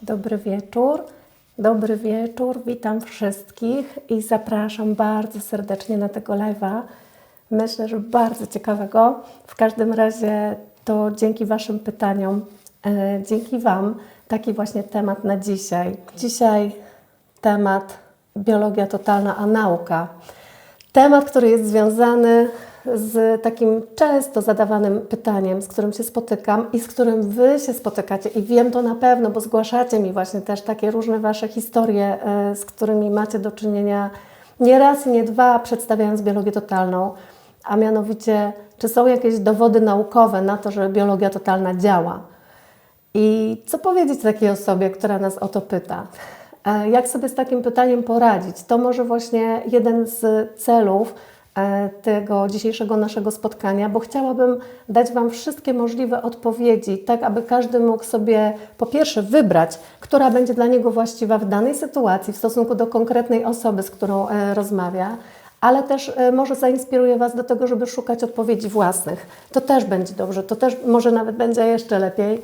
Dobry wieczór. Dobry wieczór. Witam wszystkich i zapraszam bardzo serdecznie na tego live'a. Myślę, że bardzo ciekawego. W każdym razie to dzięki Waszym pytaniom, dzięki Wam taki właśnie temat na dzisiaj. Dzisiaj temat biologia totalna, a nauka. Temat, który jest związany z takim często zadawanym pytaniem, z którym się spotykam i z którym Wy się spotykacie i wiem to na pewno, bo zgłaszacie mi właśnie też takie różne Wasze historie, z którymi macie do czynienia nie raz i nie dwa, przedstawiając biologię totalną, a mianowicie, czy są jakieś dowody naukowe na to, że biologia totalna działa? I co powiedzieć takiej osobie, która nas o to pyta? Jak sobie z takim pytaniem poradzić? To może właśnie jeden z celów tego dzisiejszego naszego spotkania, bo chciałabym dać Wam wszystkie możliwe odpowiedzi, tak aby każdy mógł sobie po pierwsze wybrać, która będzie dla niego właściwa w danej sytuacji w stosunku do konkretnej osoby, z którą rozmawia, ale też może zainspiruje Was do tego, żeby szukać odpowiedzi własnych. To też będzie dobrze, to też może nawet będzie jeszcze lepiej.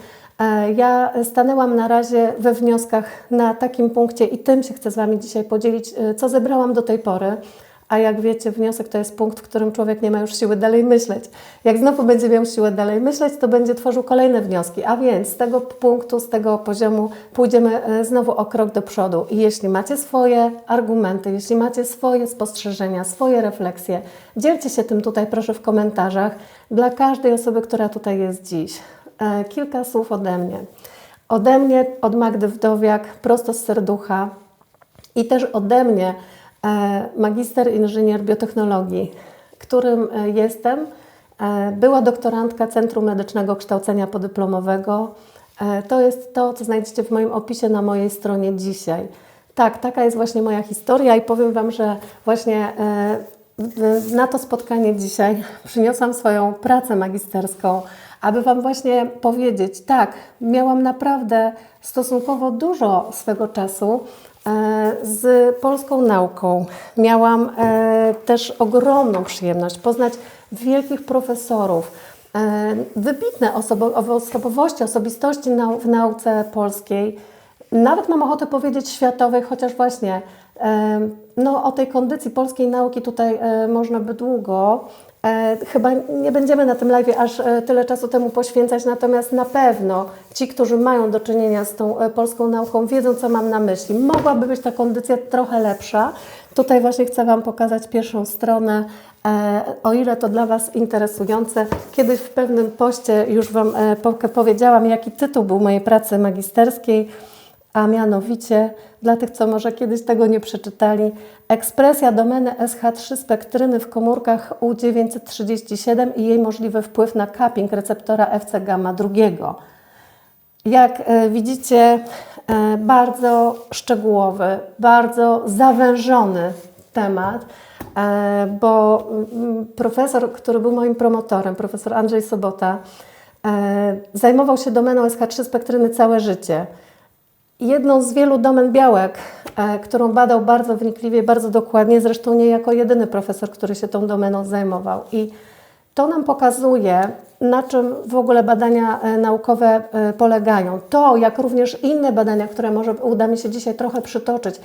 Ja stanęłam na razie we wnioskach na takim punkcie i tym się chcę z Wami dzisiaj podzielić, co zebrałam do tej pory. A jak wiecie, wniosek to jest punkt, w którym człowiek nie ma już siły dalej myśleć. Jak znowu będzie miał siłę dalej myśleć, to będzie tworzył kolejne wnioski. A więc z tego punktu, z tego poziomu pójdziemy znowu o krok do przodu. I jeśli macie swoje argumenty, jeśli macie swoje spostrzeżenia, swoje refleksje, dzielcie się tym tutaj proszę w komentarzach dla każdej osoby, która tutaj jest dziś. Kilka słów ode mnie. Ode mnie, od Magdy Wdowiak, prosto z serducha i też ode mnie, magister inżynier biotechnologii, którym jestem, była doktorantka Centrum Medycznego Kształcenia Podyplomowego. To jest to, co znajdziecie w moim opisie na mojej stronie dzisiaj. Tak, taka jest właśnie moja historia i powiem Wam, że właśnie na to spotkanie dzisiaj przyniosłam swoją pracę magisterską, aby Wam właśnie powiedzieć, tak, miałam naprawdę stosunkowo dużo swego czasu z polską nauką. Miałam też ogromną przyjemność poznać wielkich profesorów, wybitne osobowości, osobistości w nauce polskiej. Nawet mam ochotę powiedzieć światowej, chociaż właśnie no, o tej kondycji polskiej nauki tutaj można by długo. Chyba nie będziemy na tym live'ie aż tyle czasu temu poświęcać, natomiast na pewno ci, którzy mają do czynienia z tą polską nauką, wiedzą, co mam na myśli. Mogłaby być ta kondycja trochę lepsza. Tutaj właśnie chcę Wam pokazać pierwszą stronę, o ile to dla Was interesujące. Kiedyś w pewnym poście już Wam powiedziałam, jaki tytuł był mojej pracy magisterskiej, a mianowicie, dla tych, co może kiedyś tego nie przeczytali, ekspresja domeny SH3 spektryny w komórkach U937 i jej możliwy wpływ na cupping receptora Fc gamma drugiego. Jak widzicie, bardzo szczegółowy, bardzo zawężony temat, bo profesor, który był moim promotorem, profesor Andrzej Sobota, zajmował się domeną SH3 spektryny całe życie. Jedną z wielu domen białek, którą badał bardzo wnikliwie, bardzo dokładnie, zresztą nie jako jedyny profesor, który się tą domeną zajmował. I to nam pokazuje, na czym w ogóle badania naukowe polegają. To, jak również inne badania, które może uda mi się dzisiaj trochę przytoczyć,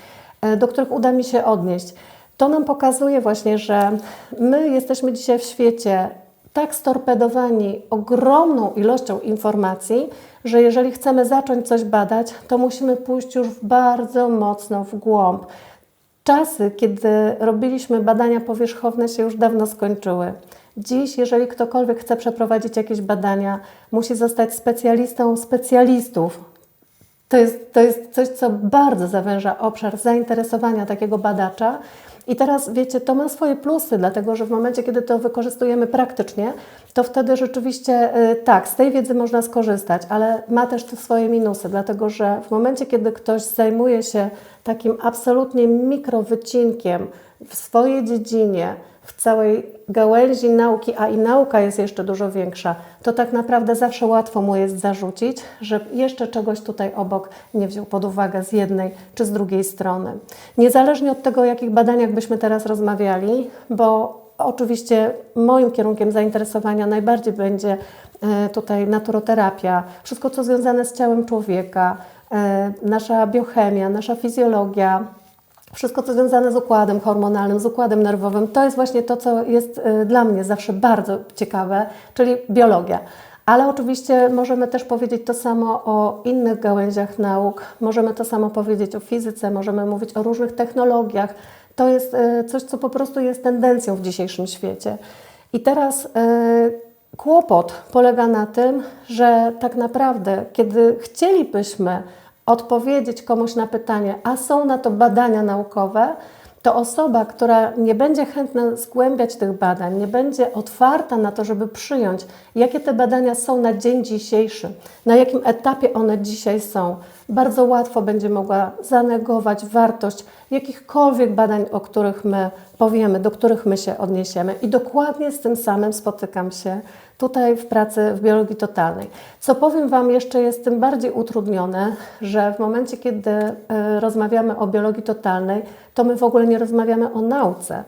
do których uda mi się odnieść, to nam pokazuje właśnie, że my jesteśmy dzisiaj w świecie tak storpedowani ogromną ilością informacji, że jeżeli chcemy zacząć coś badać, to musimy pójść już bardzo mocno w głąb. Czasy, kiedy robiliśmy badania powierzchowne, się już dawno skończyły. Dziś, jeżeli ktokolwiek chce przeprowadzić jakieś badania, musi zostać specjalistą specjalistów. To jest coś, co bardzo zawęża obszar zainteresowania takiego badacza. I teraz wiecie, to ma swoje plusy, dlatego że w momencie, kiedy to wykorzystujemy praktycznie, to wtedy rzeczywiście tak, z tej wiedzy można skorzystać, ale ma też to swoje minusy, dlatego że w momencie, kiedy ktoś zajmuje się takim absolutnie mikrowycinkiem w swojej dziedzinie, w całej gałęzi nauki, a i nauka jest jeszcze dużo większa, to tak naprawdę zawsze łatwo mu jest zarzucić, że jeszcze czegoś tutaj obok nie wziął pod uwagę z jednej czy z drugiej strony. Niezależnie od tego, o jakich badaniach byśmy teraz rozmawiali, bo oczywiście moim kierunkiem zainteresowania najbardziej będzie tutaj naturoterapia, wszystko co związane z ciałem człowieka, nasza biochemia, nasza fizjologia, wszystko co związane z układem hormonalnym, z układem nerwowym, to jest właśnie to, co jest dla mnie zawsze bardzo ciekawe, czyli biologia. Ale oczywiście możemy też powiedzieć to samo o innych gałęziach nauk, możemy to samo powiedzieć o fizyce, możemy mówić o różnych technologiach. To jest coś, co po prostu jest tendencją w dzisiejszym świecie. I teraz kłopot polega na tym, że tak naprawdę, kiedy chcielibyśmy odpowiedzieć komuś na pytanie, a są na to badania naukowe, to osoba, która nie będzie chętna zgłębiać tych badań, nie będzie otwarta na to, żeby przyjąć, jakie te badania są na dzień dzisiejszy, na jakim etapie one dzisiaj są, bardzo łatwo będzie mogła zanegować wartość jakichkolwiek badań, o których my powiemy, do których my się odniesiemy. I dokładnie z tym samym spotykam się tutaj w pracy w biologii totalnej. Co powiem Wam jeszcze jest tym bardziej utrudnione, że w momencie, kiedy rozmawiamy o biologii totalnej, to my w ogóle nie rozmawiamy o nauce.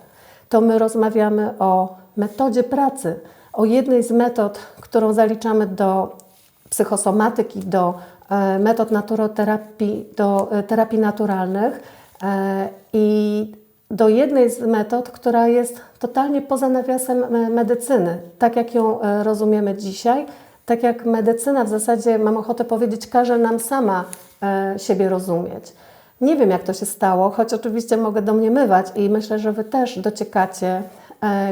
To my rozmawiamy o metodzie pracy, o jednej z metod, którą zaliczamy do psychosomatyki, do metod naturoterapii, do terapii naturalnych i do jednej z metod, która jest totalnie poza nawiasem medycyny, tak jak ją rozumiemy dzisiaj, tak jak medycyna w zasadzie, mam ochotę powiedzieć, każe nam sama siebie rozumieć. Nie wiem, jak to się stało, choć oczywiście mogę domniemywać i myślę, że Wy też dociekacie,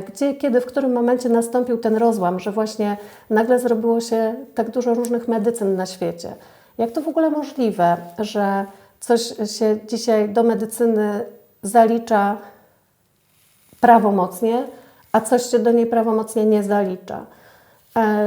gdzie, kiedy, w którym momencie nastąpił ten rozłam, że właśnie nagle zrobiło się tak dużo różnych medycyn na świecie. Jak to w ogóle możliwe, że coś się dzisiaj do medycyny zalicza prawomocnie, a coś się do niej prawomocnie nie zalicza?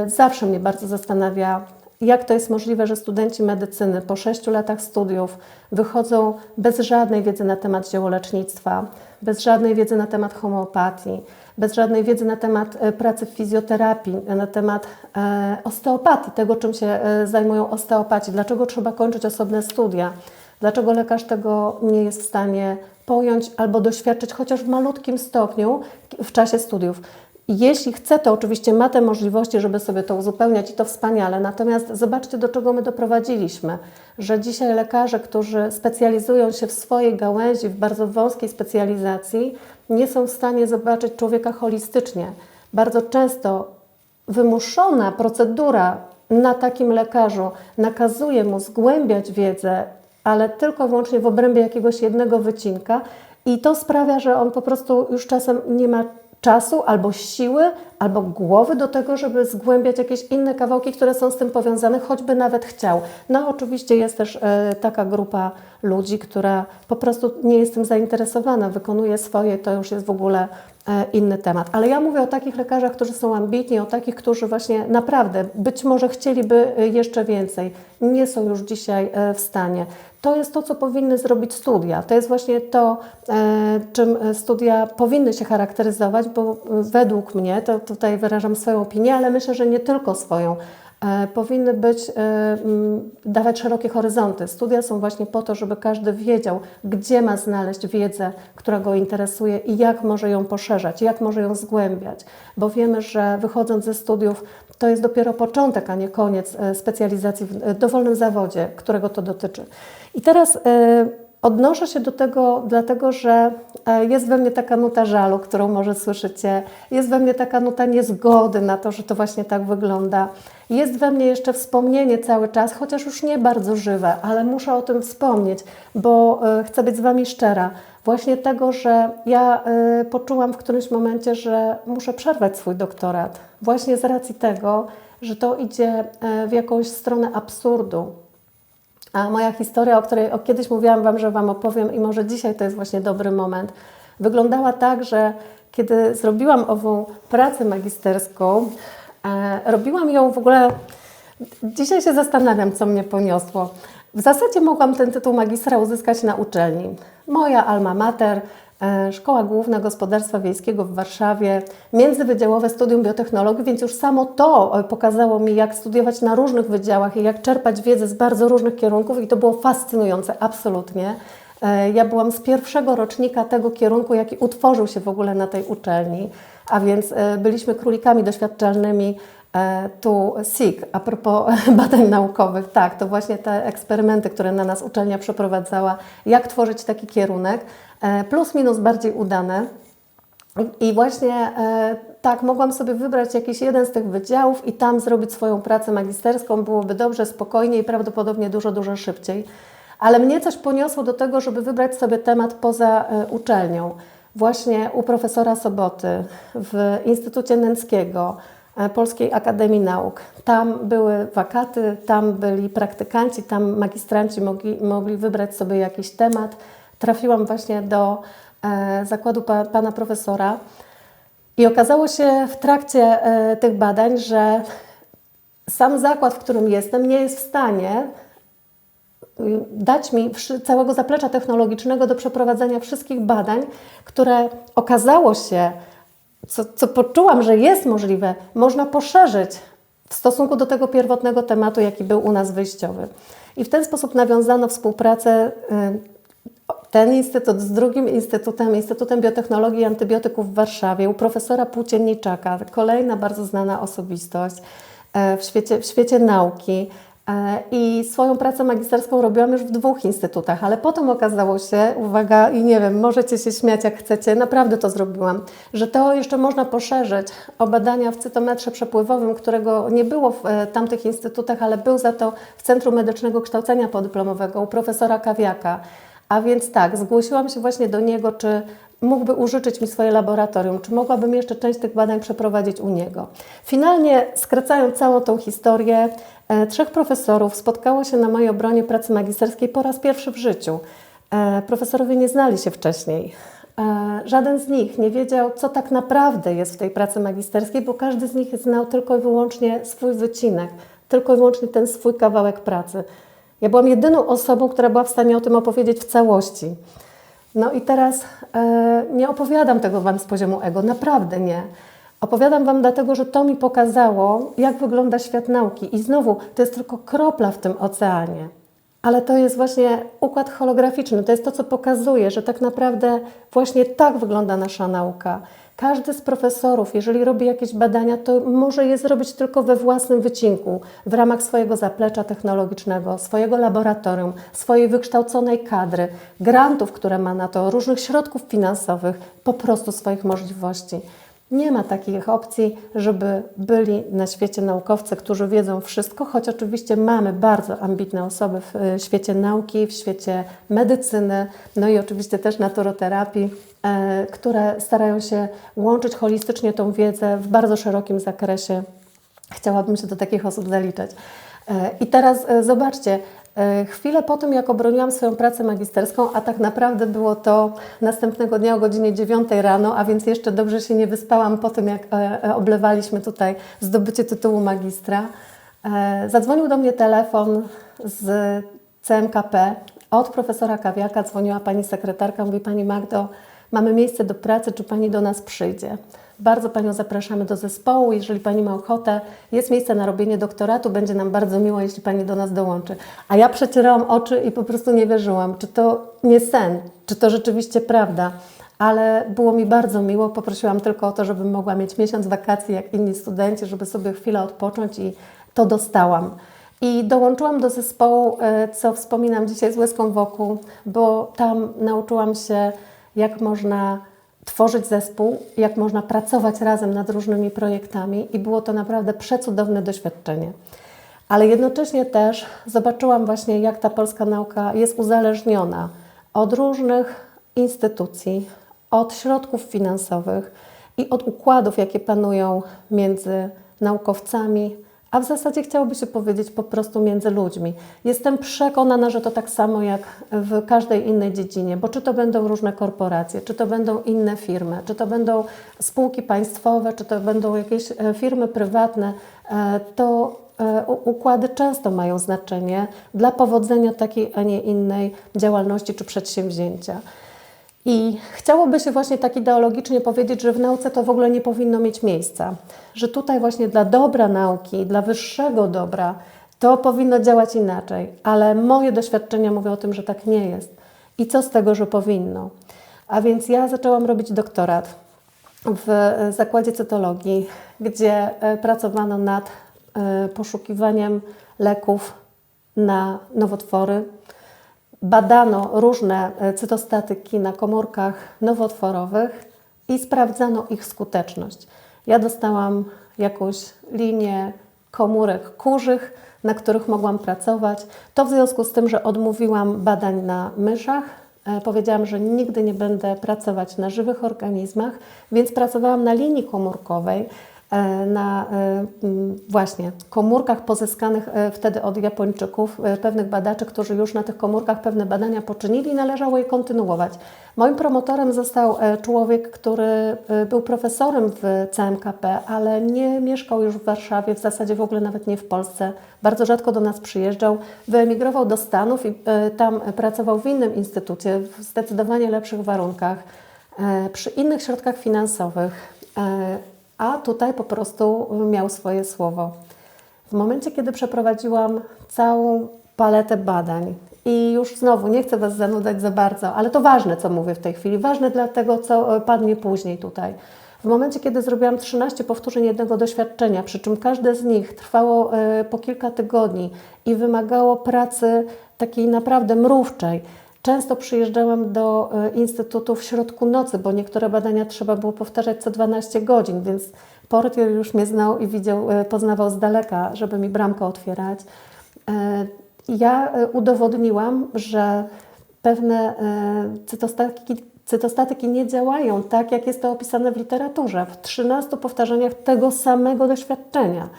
Zawsze mnie bardzo zastanawia, jak to jest możliwe, że studenci medycyny po 6 latach studiów wychodzą bez żadnej wiedzy na temat ziołolecznictwa, bez żadnej wiedzy na temat homeopatii, bez żadnej wiedzy na temat pracy w fizjoterapii, na temat osteopatii, tego czym się zajmują osteopaci, dlaczego trzeba kończyć osobne studia, dlaczego lekarz tego nie jest w stanie pojąć albo doświadczyć chociaż w malutkim stopniu w czasie studiów. Jeśli chce, to oczywiście ma te możliwości, żeby sobie to uzupełniać i to wspaniale. Natomiast zobaczcie, do czego my doprowadziliśmy, że dzisiaj lekarze, którzy specjalizują się w swojej gałęzi, w bardzo wąskiej specjalizacji, nie są w stanie zobaczyć człowieka holistycznie. Bardzo często wymuszona procedura na takim lekarzu nakazuje mu zgłębiać wiedzę, ale tylko i wyłącznie w obrębie jakiegoś jednego wycinka i to sprawia, że on po prostu już czasem nie ma czasu, albo siły, albo głowy do tego, żeby zgłębiać jakieś inne kawałki, które są z tym powiązane, choćby nawet chciał. No oczywiście jest też taka grupa ludzi, która po prostu nie jest tym zainteresowana, wykonuje swoje, to już jest w ogóle inny temat. Ale ja mówię o takich lekarzach, którzy są ambitni, o takich, którzy właśnie naprawdę być może chcieliby jeszcze więcej, nie są już dzisiaj w stanie. To jest to, co powinny zrobić studia. To jest właśnie to, czym studia powinny się charakteryzować, bo według mnie, to tutaj wyrażam swoją opinię, ale myślę, że nie tylko swoją, powinny dawać szerokie horyzonty. Studia są właśnie po to, żeby każdy wiedział, gdzie ma znaleźć wiedzę, która go interesuje i jak może ją poszerzać, jak może ją zgłębiać. Bo wiemy, że wychodząc ze studiów, to jest dopiero początek, a nie koniec specjalizacji w dowolnym zawodzie, którego to dotyczy. I teraz odnoszę się do tego, dlatego że jest we mnie taka nuta żalu, którą może słyszycie, jest we mnie taka nuta niezgody na to, że to właśnie tak wygląda. Jest we mnie jeszcze wspomnienie cały czas, chociaż już nie bardzo żywe, ale muszę o tym wspomnieć, bo chcę być z Wami szczera. Właśnie tego, że ja poczułam w którymś momencie, że muszę przerwać swój doktorat. Właśnie z racji tego, że to idzie w jakąś stronę absurdu. A moja historia, o której kiedyś mówiłam Wam, że Wam opowiem i może dzisiaj to jest właśnie dobry moment, wyglądała tak, że kiedy zrobiłam ową pracę magisterską, robiłam ją w ogóle, dzisiaj się zastanawiam, co mnie poniosło. W zasadzie mogłam ten tytuł magistra uzyskać na uczelni. Moja alma mater, Szkoła Główna Gospodarstwa Wiejskiego w Warszawie, międzywydziałowe studium biotechnologii, więc już samo to pokazało mi, jak studiować na różnych wydziałach i jak czerpać wiedzę z bardzo różnych kierunków i to było fascynujące, absolutnie. Ja byłam z pierwszego rocznika tego kierunku, jaki utworzył się w ogóle na tej uczelni, a więc byliśmy królikami doświadczalnymi Tu SIG, a propos badań naukowych, tak, to właśnie te eksperymenty, które na nas uczelnia przeprowadzała, jak tworzyć taki kierunek, plus minus bardziej udane. I właśnie tak, mogłam sobie wybrać jakiś jeden z tych wydziałów i tam zrobić swoją pracę magisterską, byłoby dobrze, spokojnie i prawdopodobnie dużo szybciej. Ale mnie coś poniosło do tego, żeby wybrać sobie temat poza uczelnią. Właśnie u profesora Soboty, w Instytucie Nęckiego, Polskiej Akademii Nauk. Tam były wakaty, tam byli praktykanci, tam magistranci mogli wybrać sobie jakiś temat. Trafiłam właśnie do zakładu pana profesora i okazało się w trakcie tych badań, że sam zakład, w którym jestem, nie jest w stanie dać mi całego zaplecza technologicznego do przeprowadzenia wszystkich badań, które okazało się, co poczułam, że jest możliwe, można poszerzyć w stosunku do tego pierwotnego tematu, jaki był u nas wyjściowy. I w ten sposób nawiązano współpracę ten instytut z drugim Instytutem Biotechnologii i Antybiotyków w Warszawie, u profesora Płócienniczaka, kolejna bardzo znana osobistość w świecie nauki. I swoją pracę magisterską robiłam już w 2 instytutach, ale potem okazało się, uwaga, i nie wiem, możecie się śmiać jak chcecie, naprawdę to zrobiłam, że to jeszcze można poszerzyć o badania w cytometrze przepływowym, którego nie było w tamtych instytutach, ale był za to w Centrum Medycznego Kształcenia Podyplomowego u profesora Kawiaka. A więc tak, zgłosiłam się właśnie do niego, czy mógłby użyczyć mi swoje laboratorium, czy mogłabym jeszcze część tych badań przeprowadzić u niego. Finalnie, skracając całą tą historię, 3 profesorów spotkało się na mojej obronie pracy magisterskiej po raz pierwszy w życiu. Profesorowie nie znali się wcześniej. Żaden z nich nie wiedział, co tak naprawdę jest w tej pracy magisterskiej, bo każdy z nich znał tylko i wyłącznie swój wycinek, tylko i wyłącznie ten swój kawałek pracy. Ja byłam jedyną osobą, która była w stanie o tym opowiedzieć w całości. No i teraz nie opowiadam tego Wam z poziomu ego, naprawdę nie. Opowiadam Wam dlatego, że to mi pokazało, jak wygląda świat nauki. I znowu, to jest tylko kropla w tym oceanie. Ale to jest właśnie układ holograficzny. To jest to, co pokazuje, że tak naprawdę właśnie tak wygląda nasza nauka. Każdy z profesorów, jeżeli robi jakieś badania, to może je zrobić tylko we własnym wycinku, w ramach swojego zaplecza technologicznego, swojego laboratorium, swojej wykształconej kadry, grantów, które ma na to, różnych środków finansowych, po prostu swoich możliwości. Nie ma takich opcji, żeby byli na świecie naukowcy, którzy wiedzą wszystko, choć oczywiście mamy bardzo ambitne osoby w świecie nauki, w świecie medycyny, no i oczywiście też naturoterapii, które starają się łączyć holistycznie tą wiedzę w bardzo szerokim zakresie. Chciałabym się do takich osób zaliczać. I teraz zobaczcie, chwilę po tym, jak obroniłam swoją pracę magisterską, a tak naprawdę było to następnego dnia o godzinie 9 rano, a więc jeszcze dobrze się nie wyspałam po tym, jak oblewaliśmy tutaj zdobycie tytułu magistra, zadzwonił do mnie telefon z CMKP. Od profesora Kawiaka dzwoniła pani sekretarka, mówi: Pani Magdo, mamy miejsce do pracy, czy Pani do nas przyjdzie? Bardzo Panią zapraszamy do zespołu, jeżeli Pani ma ochotę, jest miejsce na robienie doktoratu, będzie nam bardzo miło, jeśli Pani do nas dołączy. A ja przecierałam oczy i po prostu nie wierzyłam, czy to nie sen, czy to rzeczywiście prawda. Ale było mi bardzo miło, poprosiłam tylko o to, żebym mogła mieć miesiąc wakacji jak inni studenci, żeby sobie chwilę odpocząć i to dostałam. I dołączyłam do zespołu, co wspominam dzisiaj z łezką wokół, bo tam nauczyłam się, jak można tworzyć zespół, jak można pracować razem nad różnymi projektami i było to naprawdę przecudowne doświadczenie. Ale jednocześnie też zobaczyłam właśnie, jak ta polska nauka jest uzależniona od różnych instytucji, od środków finansowych i od układów, jakie panują między naukowcami, a w zasadzie chciałoby się powiedzieć po prostu między ludźmi. Jestem przekonana, że to tak samo jak w każdej innej dziedzinie, bo czy to będą różne korporacje, czy to będą inne firmy, czy to będą spółki państwowe, czy to będą jakieś firmy prywatne, to układy często mają znaczenie dla powodzenia takiej, a nie innej działalności czy przedsięwzięcia. I chciałoby się właśnie tak ideologicznie powiedzieć, że w nauce to w ogóle nie powinno mieć miejsca. Że tutaj właśnie dla dobra nauki, dla wyższego dobra to powinno działać inaczej. Ale moje doświadczenia mówią o tym, że tak nie jest. I co z tego, że powinno? A więc ja zaczęłam robić doktorat. w zakładzie cytologii, gdzie pracowano nad poszukiwaniem leków na nowotwory. Badano różne cytostatyki na komórkach nowotworowych i sprawdzano ich skuteczność. Ja dostałam jakąś linię komórek kurzych, na których mogłam pracować. To w związku z tym, że odmówiłam badań na myszach, powiedziałam, że nigdy nie będę pracować na żywych organizmach, więc pracowałam na linii komórkowej, na właśnie komórkach pozyskanych wtedy od Japończyków, pewnych badaczy, którzy już na tych komórkach pewne badania poczynili i należało je kontynuować. Moim promotorem został człowiek, który był profesorem w CMKP, ale nie mieszkał już w Warszawie, w zasadzie w ogóle nawet nie w Polsce. Bardzo rzadko do nas przyjeżdżał. Wyemigrował do Stanów i tam pracował w innym instytucie, w zdecydowanie lepszych warunkach, przy innych środkach finansowych. A tutaj po prostu miał swoje słowo. W momencie, kiedy przeprowadziłam całą paletę badań i już znowu nie chcę Was zanudzać za bardzo, ale to ważne, co mówię w tej chwili, ważne dla tego, co padnie później tutaj. W momencie, kiedy zrobiłam 13 powtórzeń jednego doświadczenia, przy czym każde z nich trwało po kilka tygodni i wymagało pracy takiej naprawdę mrówczej. Często przyjeżdżałam do instytutu w środku nocy, bo niektóre badania trzeba było powtarzać co 12 godzin, więc portier już mnie znał i poznawał z daleka, żeby mi bramkę otwierać. Ja udowodniłam, że pewne cytostatyki nie działają tak, jak jest to opisane w literaturze, w 13 powtarzaniach tego samego doświadczenia.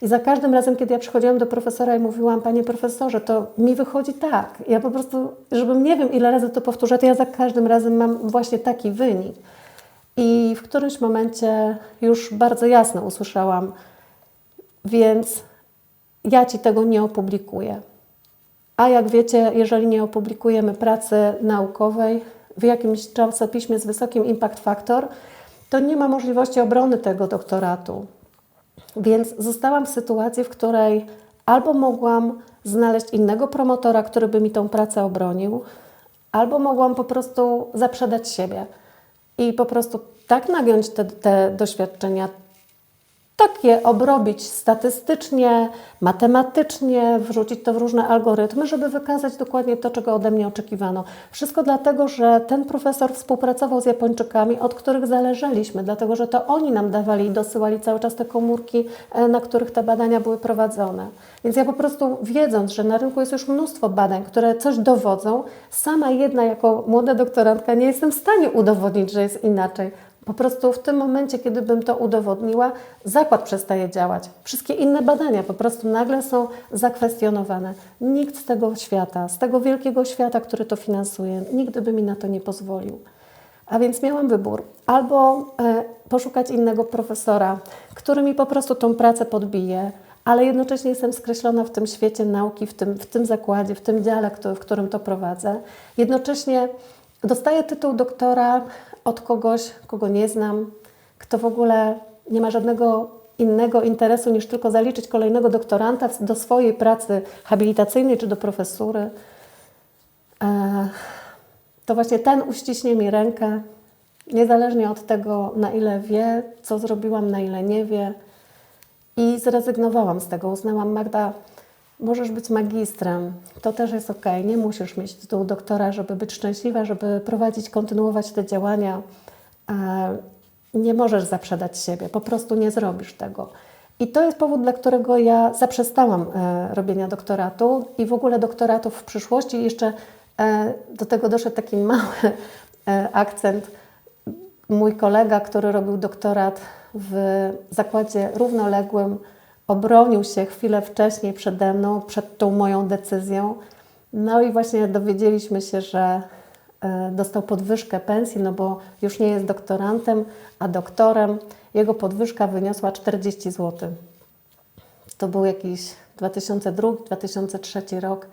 I za każdym razem, kiedy ja przychodziłam do profesora i mówiłam, panie profesorze, to mi wychodzi tak. Ja po prostu, żebym nie wiem ile razy to powtórzę, to ja za każdym razem mam właśnie taki wynik. I w którymś momencie już bardzo jasno usłyszałam, więc ja Ci tego nie opublikuję. A jak wiecie, jeżeli nie opublikujemy pracy naukowej w jakimś czasopiśmie z wysokim impact factor, to nie ma możliwości obrony tego doktoratu. Więc zostałam w sytuacji, w której albo mogłam znaleźć innego promotora, który by mi tą pracę obronił, albo mogłam po prostu zaprzedać siebie i po prostu tak nagiąć te doświadczenia, tak je obrobić statystycznie, matematycznie, wrzucić to w różne algorytmy, żeby wykazać dokładnie to, czego ode mnie oczekiwano. Wszystko dlatego, że ten profesor współpracował z Japończykami, od których zależeliśmy, dlatego że to oni nam dawali i dosyłali cały czas te komórki, na których te badania były prowadzone. Więc ja po prostu, wiedząc, że na rynku jest już mnóstwo badań, które coś dowodzą, sama jedna jako młoda doktorantka nie jestem w stanie udowodnić, że jest inaczej. Po prostu w tym momencie, kiedy bym to udowodniła, zakład przestaje działać. Wszystkie inne badania po prostu nagle są zakwestionowane. Nikt z tego świata, z tego wielkiego świata, który to finansuje, nigdy by mi na to nie pozwolił. A więc miałam wybór. Albo poszukać innego profesora, który mi po prostu tą pracę podbije, ale jednocześnie jestem skreślona w tym świecie nauki, w tym zakładzie, w tym dziale, w którym to prowadzę. Jednocześnie dostaję tytuł doktora od kogoś, kogo nie znam, kto w ogóle nie ma żadnego innego interesu niż tylko zaliczyć kolejnego doktoranta do swojej pracy habilitacyjnej czy do profesury. To właśnie ten uściśnie mi rękę, niezależnie od tego, na ile wie, co zrobiłam, na ile nie wie. I zrezygnowałam z tego. Uznałam, Magda, możesz być magistrem, to też jest okej. Nie musisz mieć tytułu doktora, żeby być szczęśliwa, żeby kontynuować te działania. Nie możesz zaprzedać siebie, po prostu nie zrobisz tego. I to jest powód, dla którego ja zaprzestałam robienia doktoratu i w ogóle doktoratów w przyszłości. Jeszcze do tego doszedł taki mały akcent. Mój kolega, który robił doktorat w zakładzie równoległym, obronił się chwilę wcześniej przede mną, przed tą moją decyzją. No i właśnie dowiedzieliśmy się, że dostał podwyżkę pensji, no bo już nie jest doktorantem, a doktorem. Jego podwyżka wyniosła 40 zł. To był jakiś 2002-2003 rok.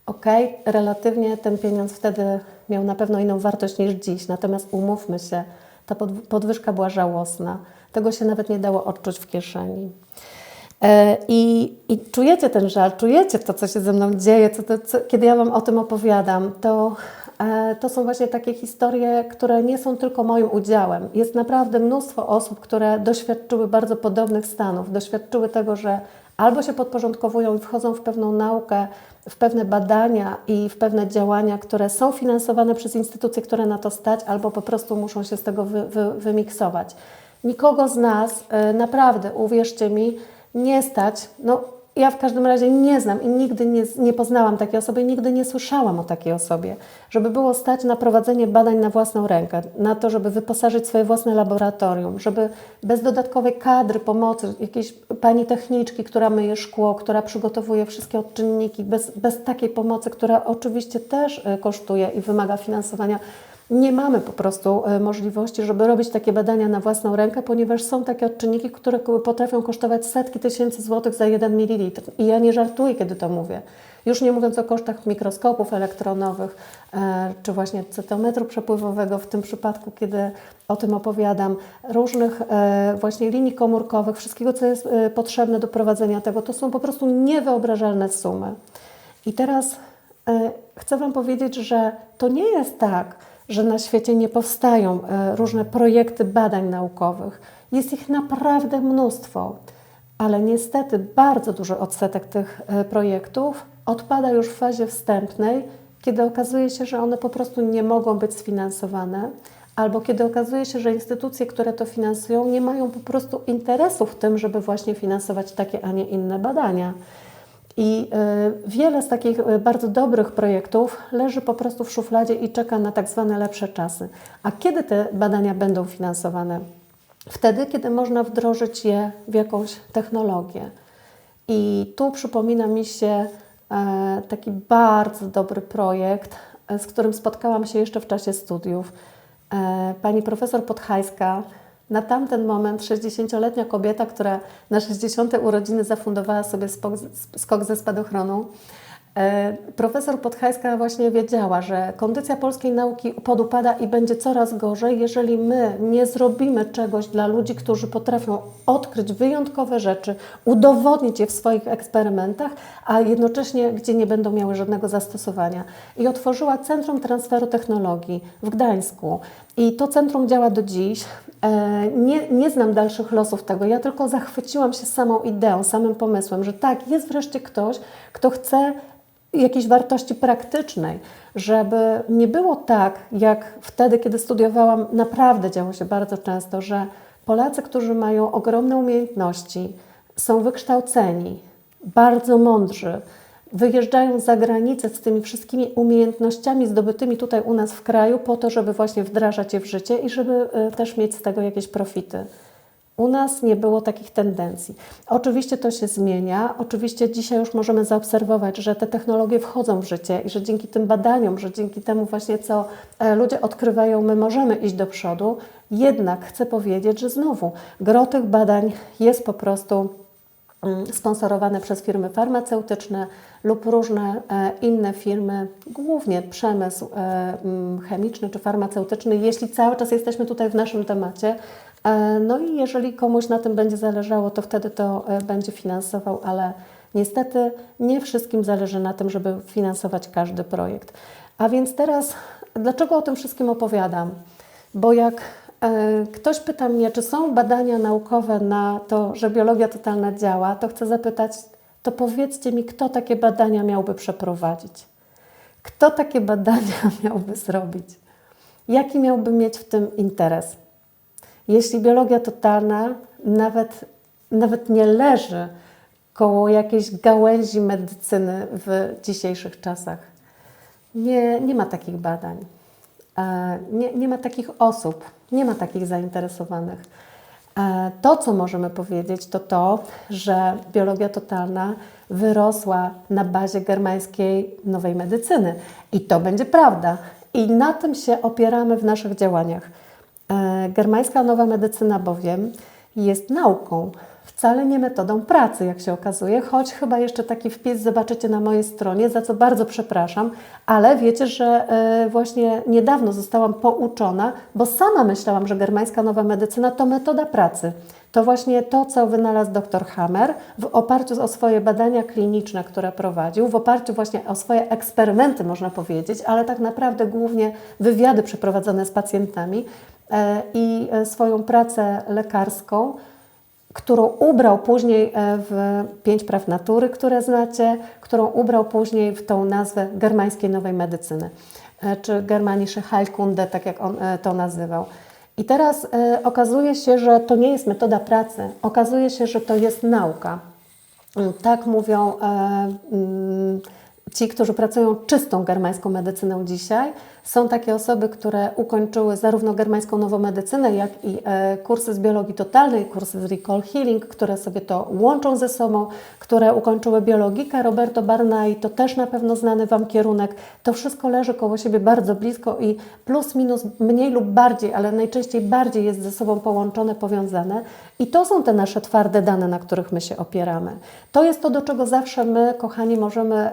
Okej, relatywnie ten pieniądz wtedy miał na pewno inną wartość niż dziś, natomiast umówmy się, ta podwyżka była żałosna. Tego się nawet nie dało odczuć w kieszeni. I czujecie ten żal, czujecie to, co się ze mną dzieje, kiedy ja Wam o tym opowiadam, to są właśnie takie historie, które nie są tylko moim udziałem. Jest naprawdę mnóstwo osób, które doświadczyły bardzo podobnych stanów, doświadczyły tego, że albo się podporządkowują i wchodzą w pewną naukę, w pewne badania i w pewne działania, które są finansowane przez instytucje, które na to stać, albo po prostu muszą się z tego wymiksować. Nikogo z nas, naprawdę, uwierzcie mi, nie stać. No, ja w każdym razie nie znam i nigdy nie poznałam takiej osoby, nigdy nie słyszałam o takiej osobie, żeby było stać na prowadzenie badań na własną rękę, na to, żeby wyposażyć swoje własne laboratorium, żeby bez dodatkowej kadry, pomocy, jakiejś pani techniczki, która myje szkło, która przygotowuje wszystkie odczynniki, bez takiej pomocy, która oczywiście też kosztuje i wymaga finansowania, nie mamy po prostu możliwości, żeby robić takie badania na własną rękę, ponieważ są takie odczynniki, które potrafią kosztować setki tysięcy złotych za 1 ml. I ja nie żartuję, kiedy to mówię. Już nie mówiąc o kosztach mikroskopów elektronowych, czy właśnie cytometru przepływowego w tym przypadku, kiedy o tym opowiadam, różnych właśnie linii komórkowych, wszystkiego, co jest potrzebne do prowadzenia tego. To są po prostu niewyobrażalne sumy. I teraz chcę Wam powiedzieć, że to nie jest tak, że na świecie nie powstają różne projekty badań naukowych. Jest ich naprawdę mnóstwo, ale niestety bardzo duży odsetek tych projektów odpada już w fazie wstępnej, kiedy okazuje się, że one po prostu nie mogą być sfinansowane, albo kiedy okazuje się, że instytucje, które to finansują, nie mają po prostu interesu w tym, żeby właśnie finansować takie, a nie inne badania. I wiele z takich bardzo dobrych projektów leży po prostu w szufladzie i czeka na tak zwane lepsze czasy. A kiedy te badania będą finansowane? Wtedy, kiedy można wdrożyć je w jakąś technologię. I tu przypomina mi się taki bardzo dobry projekt, z którym spotkałam się jeszcze w czasie studiów. Pani profesor Podhajska, na tamten moment 60-letnia kobieta, która na 60. urodziny zafundowała sobie skok ze spadochronu. Profesor Podhajska właśnie wiedziała, że kondycja polskiej nauki podupada i będzie coraz gorzej, jeżeli my nie zrobimy czegoś dla ludzi, którzy potrafią odkryć wyjątkowe rzeczy, udowodnić je w swoich eksperymentach, a jednocześnie gdzie nie będą miały żadnego zastosowania. I otworzyła Centrum Transferu Technologii w Gdańsku. I to centrum działa do dziś. Nie znam dalszych losów tego, ja tylko zachwyciłam się samą ideą, samym pomysłem, że tak, jest wreszcie ktoś, kto chce jakiejś wartości praktycznej, żeby nie było tak, jak wtedy, kiedy studiowałam, naprawdę działo się bardzo często, że Polacy, którzy mają ogromne umiejętności, są wykształceni, bardzo mądrzy, wyjeżdżają za granicę z tymi wszystkimi umiejętnościami zdobytymi tutaj u nas w kraju po to, żeby właśnie wdrażać je w życie i żeby też mieć z tego jakieś profity. U nas nie było takich tendencji. Oczywiście to się zmienia. Oczywiście dzisiaj już możemy zaobserwować, że te technologie wchodzą w życie i że dzięki tym badaniom, że dzięki temu właśnie, co ludzie odkrywają, my możemy iść do przodu. Jednak chcę powiedzieć, że znowu gro tych badań jest po prostu sponsorowane przez firmy farmaceutyczne lub różne inne firmy, głównie przemysł chemiczny czy farmaceutyczny, jeśli cały czas jesteśmy tutaj w naszym temacie. No i jeżeli komuś na tym będzie zależało, to wtedy to będzie finansował, ale niestety nie wszystkim zależy na tym, żeby finansować każdy projekt. A więc teraz, dlaczego o tym wszystkim opowiadam? Bo jak ktoś pyta mnie, czy są badania naukowe na to, że biologia totalna działa, to chcę zapytać, to powiedzcie mi, kto takie badania miałby przeprowadzić? Kto takie badania miałby zrobić? Jaki miałby mieć w tym interes? Jeśli biologia totalna nawet nie leży koło jakiejś gałęzi medycyny w dzisiejszych czasach. Nie ma takich badań. Nie ma takich osób, nie ma takich zainteresowanych. To, co możemy powiedzieć, to to, że biologia totalna wyrosła na bazie germańskiej nowej medycyny. I to będzie prawda. I na tym się opieramy w naszych działaniach. Germańska nowa medycyna bowiem jest nauką, wcale nie metodą pracy, jak się okazuje, choć chyba jeszcze taki wpis zobaczycie na mojej stronie, za co bardzo przepraszam, ale wiecie, że właśnie niedawno zostałam pouczona, bo sama myślałam, że germańska nowa medycyna to metoda pracy. To właśnie to, co wynalazł dr Hammer w oparciu o swoje badania kliniczne, które prowadził, w oparciu właśnie o swoje eksperymenty, można powiedzieć, ale tak naprawdę głównie wywiady przeprowadzone z pacjentami i swoją pracę lekarską, którą ubrał później w 5 praw natury, które znacie, którą ubrał później w tą nazwę germańskiej nowej medycyny, czy germanische Heilkunde, tak jak on to nazywał. I teraz okazuje się, że to nie jest metoda pracy, okazuje się, że to jest nauka. Tak mówią ci, którzy pracują czystą germańską medycyną dzisiaj. Są takie osoby, które ukończyły zarówno germańską nową medycynę, jak i kursy z biologii totalnej, kursy z Recall Healing, które sobie to łączą ze sobą, które ukończyły biologikę. Roberto Barnai to też na pewno znany Wam kierunek. To wszystko leży koło siebie bardzo blisko i plus minus mniej lub bardziej, ale najczęściej bardziej jest ze sobą połączone, powiązane. I to są te nasze twarde dane, na których my się opieramy. To jest to, do czego zawsze my, kochani, możemy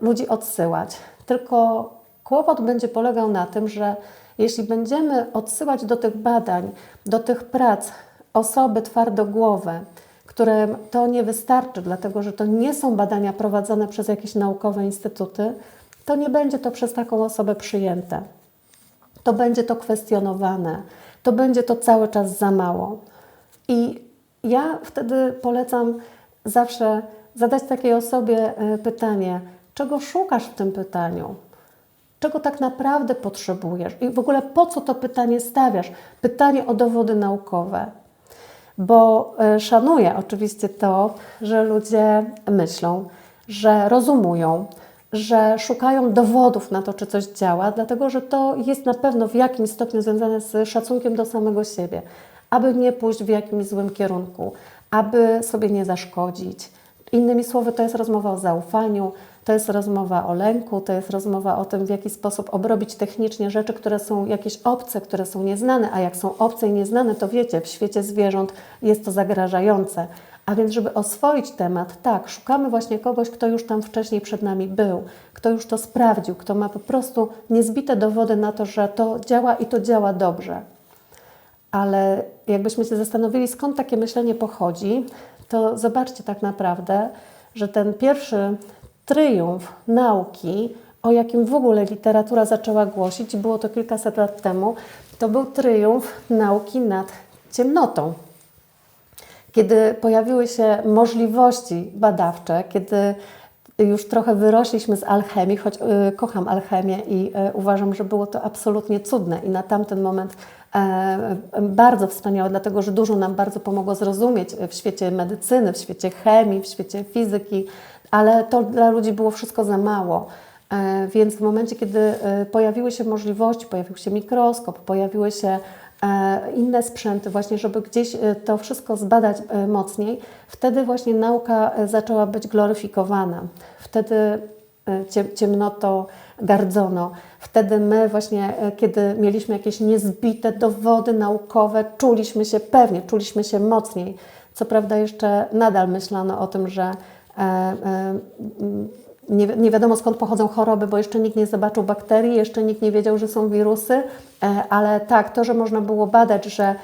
ludzi odsyłać. Tylko kłopot będzie polegał na tym, że jeśli będziemy odsyłać do tych badań, do tych prac osoby twardogłowe, którym to nie wystarczy, dlatego że to nie są badania prowadzone przez jakieś naukowe instytuty, to nie będzie to przez taką osobę przyjęte. To będzie to kwestionowane, to będzie to cały czas za mało. I ja wtedy polecam zawsze zadać takiej osobie pytanie, czego szukasz w tym pytaniu? Czego tak naprawdę potrzebujesz? I w ogóle po co to pytanie stawiasz? Pytanie o dowody naukowe. Bo szanuję oczywiście to, że ludzie myślą, że rozumują, że szukają dowodów na to, czy coś działa, dlatego że to jest na pewno w jakimś stopniu związane z szacunkiem do samego siebie, aby nie pójść w jakimś złym kierunku, aby sobie nie zaszkodzić. Innymi słowy, to jest rozmowa o zaufaniu, to jest rozmowa o lęku, to jest rozmowa o tym, w jaki sposób obrobić technicznie rzeczy, które są jakieś obce, które są nieznane, a jak są obce i nieznane, to wiecie, w świecie zwierząt jest to zagrażające. A więc, żeby oswoić temat, tak, szukamy właśnie kogoś, kto już tam wcześniej przed nami był, kto już to sprawdził, kto ma po prostu niezbite dowody na to, że to działa i to działa dobrze. Ale jakbyśmy się zastanowili, skąd takie myślenie pochodzi, to zobaczcie tak naprawdę, że ten pierwszy triumf nauki, o jakim w ogóle literatura zaczęła głosić, było to kilkaset lat temu, to był triumf nauki nad ciemnotą. Kiedy pojawiły się możliwości badawcze, kiedy już trochę wyrośliśmy z alchemii, choć kocham alchemię i uważam, że było to absolutnie cudne i na tamten moment bardzo wspaniałe, dlatego że dużo nam bardzo pomogło zrozumieć w świecie medycyny, w świecie chemii, w świecie fizyki, ale to dla ludzi było wszystko za mało. Więc w momencie, kiedy pojawiły się możliwości, pojawił się mikroskop, pojawiły się inne sprzęty właśnie, żeby gdzieś to wszystko zbadać mocniej, wtedy właśnie nauka zaczęła być gloryfikowana. Wtedy ciemnotą gardzono. Wtedy my właśnie, kiedy mieliśmy jakieś niezbite dowody naukowe, czuliśmy się pewnie, czuliśmy się mocniej. Co prawda jeszcze nadal myślano o tym, że nie wiadomo skąd pochodzą choroby, bo jeszcze nikt nie zobaczył bakterii, jeszcze nikt nie wiedział, że są wirusy, ale tak, to, że można było badać, że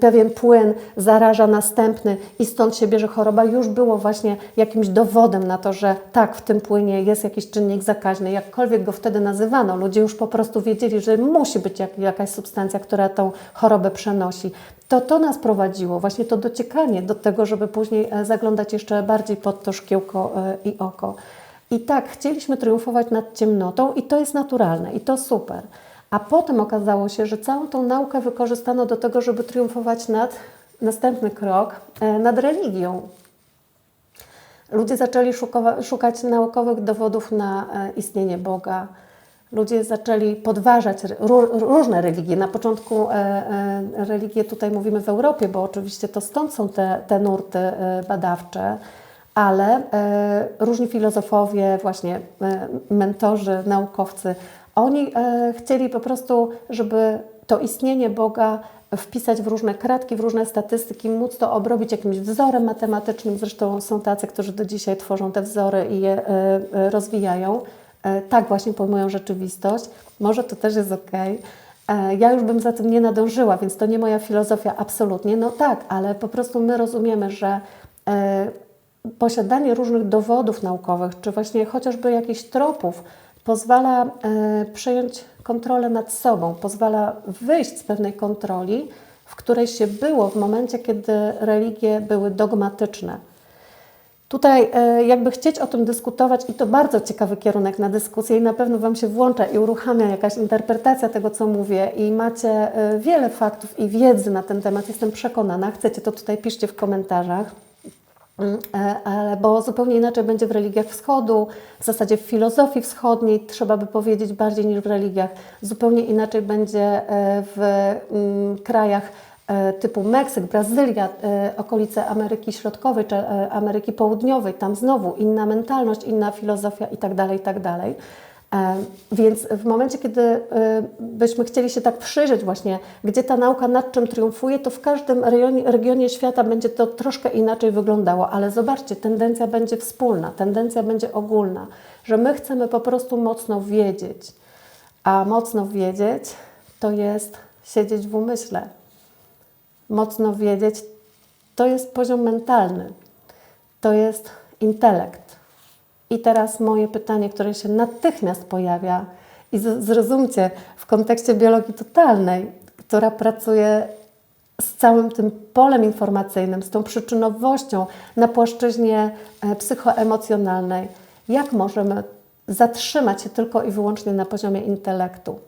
pewien płyn zaraża następny i stąd się bierze choroba, już było właśnie jakimś dowodem na to, że tak, w tym płynie jest jakiś czynnik zakaźny, jakkolwiek go wtedy nazywano. Ludzie już po prostu wiedzieli, że musi być jakaś substancja, która tą chorobę przenosi. To nas prowadziło, właśnie to dociekanie do tego, żeby później zaglądać jeszcze bardziej pod to szkiełko i oko. I tak, chcieliśmy triumfować nad ciemnotą i to jest naturalne i to super. A potem okazało się, że całą tą naukę wykorzystano do tego, żeby triumfować nad, następny krok, nad religią. Ludzie zaczęli szukać naukowych dowodów na istnienie Boga. Ludzie zaczęli podważać różne religie. Na początku religie tutaj mówimy w Europie, bo oczywiście to stąd są te nurty badawcze, ale różni filozofowie, właśnie mentorzy, naukowcy, oni chcieli po prostu, żeby to istnienie Boga wpisać w różne kratki, w różne statystyki, móc to obrobić jakimś wzorem matematycznym. Zresztą są tacy, którzy do dzisiaj tworzą te wzory i je rozwijają. Tak właśnie pojmują rzeczywistość. Może to też jest okej, Ja już bym za tym nie nadążyła, więc to nie moja filozofia absolutnie. No tak, ale po prostu my rozumiemy, że posiadanie różnych dowodów naukowych, czy właśnie chociażby jakichś tropów pozwala przejąć kontrolę nad sobą, pozwala wyjść z pewnej kontroli, w której się było w momencie, kiedy religie były dogmatyczne. Tutaj jakby chcieć o tym dyskutować i to bardzo ciekawy kierunek na dyskusję i na pewno Wam się włącza i uruchamia jakaś interpretacja tego, co mówię i macie wiele faktów i wiedzy na ten temat, jestem przekonana. Chcecie, to tutaj piszcie w komentarzach. Bo zupełnie inaczej będzie w religiach wschodu, w zasadzie w filozofii wschodniej, trzeba by powiedzieć bardziej niż w religiach. Zupełnie inaczej będzie w krajach typu Meksyk, Brazylia, okolice Ameryki Środkowej czy Ameryki Południowej. Tam znowu inna mentalność, inna filozofia itd., itd. Więc w momencie, kiedy byśmy chcieli się tak przyjrzeć właśnie, gdzie ta nauka nad czym triumfuje, to w każdym regionie świata będzie to troszkę inaczej wyglądało, ale zobaczcie, tendencja będzie wspólna, tendencja będzie ogólna, że my chcemy po prostu mocno wiedzieć, a mocno wiedzieć to jest siedzieć w umyśle. Mocno wiedzieć to jest poziom mentalny, to jest intelekt. I teraz moje pytanie, które się natychmiast pojawia i zrozumcie w kontekście biologii totalnej, która pracuje z całym tym polem informacyjnym, z tą przyczynowością na płaszczyźnie psychoemocjonalnej. Jak możemy zatrzymać się tylko i wyłącznie na poziomie intelektu?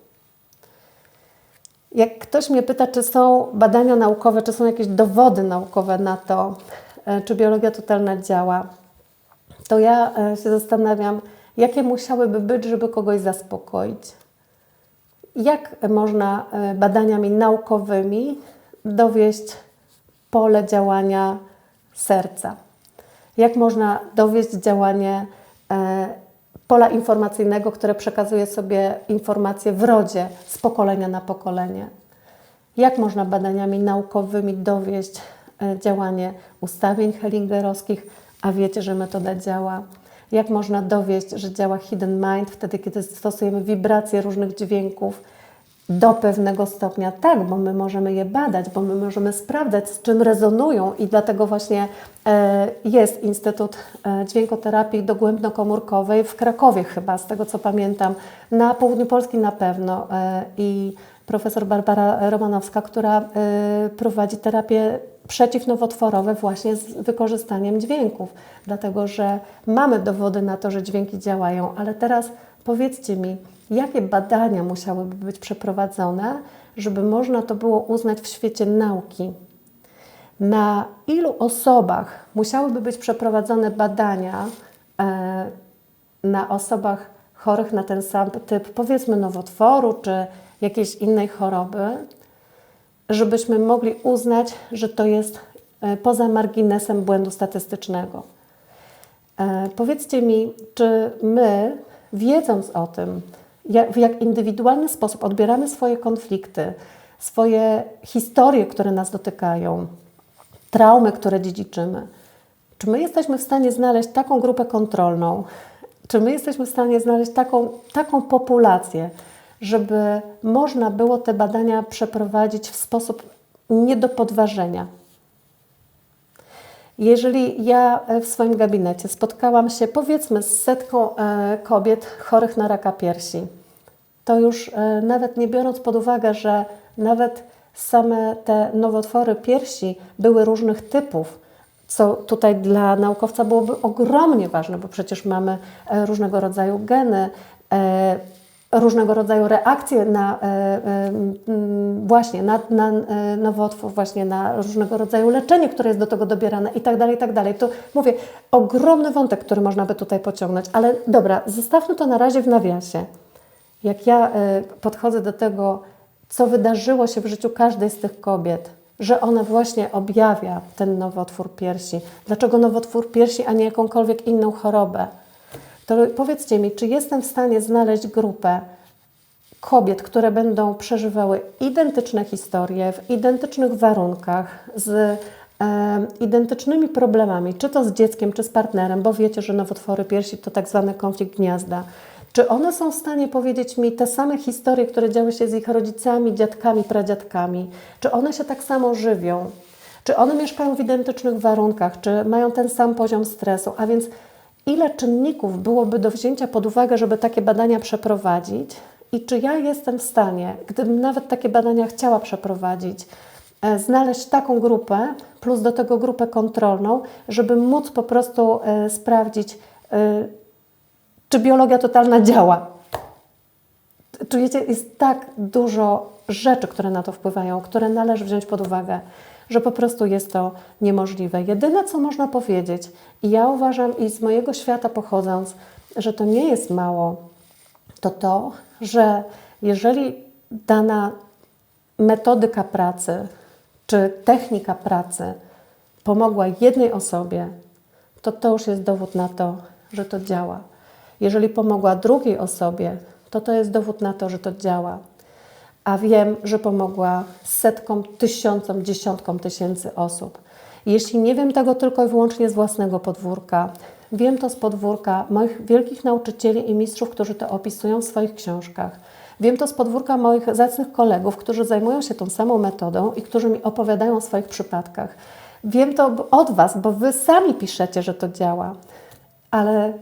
Jak ktoś mnie pyta, czy są badania naukowe, czy są jakieś dowody naukowe na to, czy biologia totalna działa, to ja się zastanawiam, jakie musiałyby być, żeby kogoś zaspokoić. Jak można badaniami naukowymi dowieść pole działania serca? Jak można dowieść działanie pola informacyjnego, które przekazuje sobie informacje w rodzie z pokolenia na pokolenie? Jak można badaniami naukowymi dowieść działanie ustawień hellingerowskich, a wiecie, że metoda działa? Jak można dowieść, że działa hidden mind wtedy, kiedy stosujemy wibracje różnych dźwięków do pewnego stopnia? Tak, bo my możemy je badać, bo my możemy sprawdzać, z czym rezonują i dlatego właśnie jest Instytut Dźwiękoterapii Dogłębnokomórkowej w Krakowie chyba, z tego co pamiętam, na południu Polski na pewno i profesor Barbara Romanowska, która prowadzi terapię przeciwnowotworowe właśnie z wykorzystaniem dźwięków, dlatego że mamy dowody na to, że dźwięki działają, ale teraz powiedzcie mi, jakie badania musiałyby być przeprowadzone, żeby można to było uznać w świecie nauki? Na ilu osobach musiałyby być przeprowadzone badania na osobach chorych na ten sam typ, powiedzmy nowotworu czy jakiejś innej choroby, żebyśmy mogli uznać, że to jest poza marginesem błędu statystycznego. Powiedzcie mi, czy my, wiedząc o tym, w jak indywidualny sposób odbieramy swoje konflikty, swoje historie, które nas dotykają, traumy, które dziedziczymy, czy my jesteśmy w stanie znaleźć taką grupę kontrolną, czy my jesteśmy w stanie znaleźć taką populację, żeby można było te badania przeprowadzić w sposób nie do podważenia. Jeżeli ja w swoim gabinecie spotkałam się powiedzmy z 100 kobiet chorych na raka piersi, to już nawet nie biorąc pod uwagę, że nawet same te nowotwory piersi były różnych typów, co tutaj dla naukowca byłoby ogromnie ważne, bo przecież mamy różnego rodzaju geny, różnego rodzaju reakcje na nowotwór, właśnie na różnego rodzaju leczenie, które jest do tego dobierane i tak dalej, i tak dalej. To mówię, ogromny wątek, który można by tutaj pociągnąć, ale dobra, zostawmy to na razie w nawiasie. Jak ja podchodzę do tego, co wydarzyło się w życiu każdej z tych kobiet, że ona właśnie objawia ten nowotwór piersi. Dlaczego nowotwór piersi, a nie jakąkolwiek inną chorobę? To powiedzcie mi, czy jestem w stanie znaleźć grupę kobiet, które będą przeżywały identyczne historie, w identycznych warunkach, z identycznymi problemami, czy to z dzieckiem, czy z partnerem, bo wiecie, że nowotwory piersi to tak zwany konflikt gniazda. Czy one są w stanie powiedzieć mi te same historie, które działy się z ich rodzicami, dziadkami, pradziadkami? Czy one się tak samo żywią? Czy one mieszkają w identycznych warunkach? Czy mają ten sam poziom stresu? A więc ile czynników byłoby do wzięcia pod uwagę, żeby takie badania przeprowadzić? I czy ja jestem w stanie, gdybym nawet takie badania chciała przeprowadzić, znaleźć taką grupę, plus do tego grupę kontrolną, żeby móc po prostu sprawdzić, czy biologia totalna działa. Czujecie, jest tak dużo rzeczy, które na to wpływają, które należy wziąć pod uwagę, że po prostu jest to niemożliwe. Jedyne, co można powiedzieć, i ja uważam, i z mojego świata pochodząc, że to nie jest mało, to to, że jeżeli dana metodyka pracy czy technika pracy pomogła jednej osobie, to to już jest dowód na to, że to działa. Jeżeli pomogła drugiej osobie, to to jest dowód na to, że to działa. A wiem, że pomogła setkom, tysiącom, dziesiątkom tysięcy osób. Jeśli nie wiem tego tylko i wyłącznie z własnego podwórka, wiem to z podwórka moich wielkich nauczycieli i mistrzów, którzy to opisują w swoich książkach. Wiem to z podwórka moich zacnych kolegów, którzy zajmują się tą samą metodą i którzy mi opowiadają o swoich przypadkach. Wiem to od Was, bo Wy sami piszecie, że to działa. Ale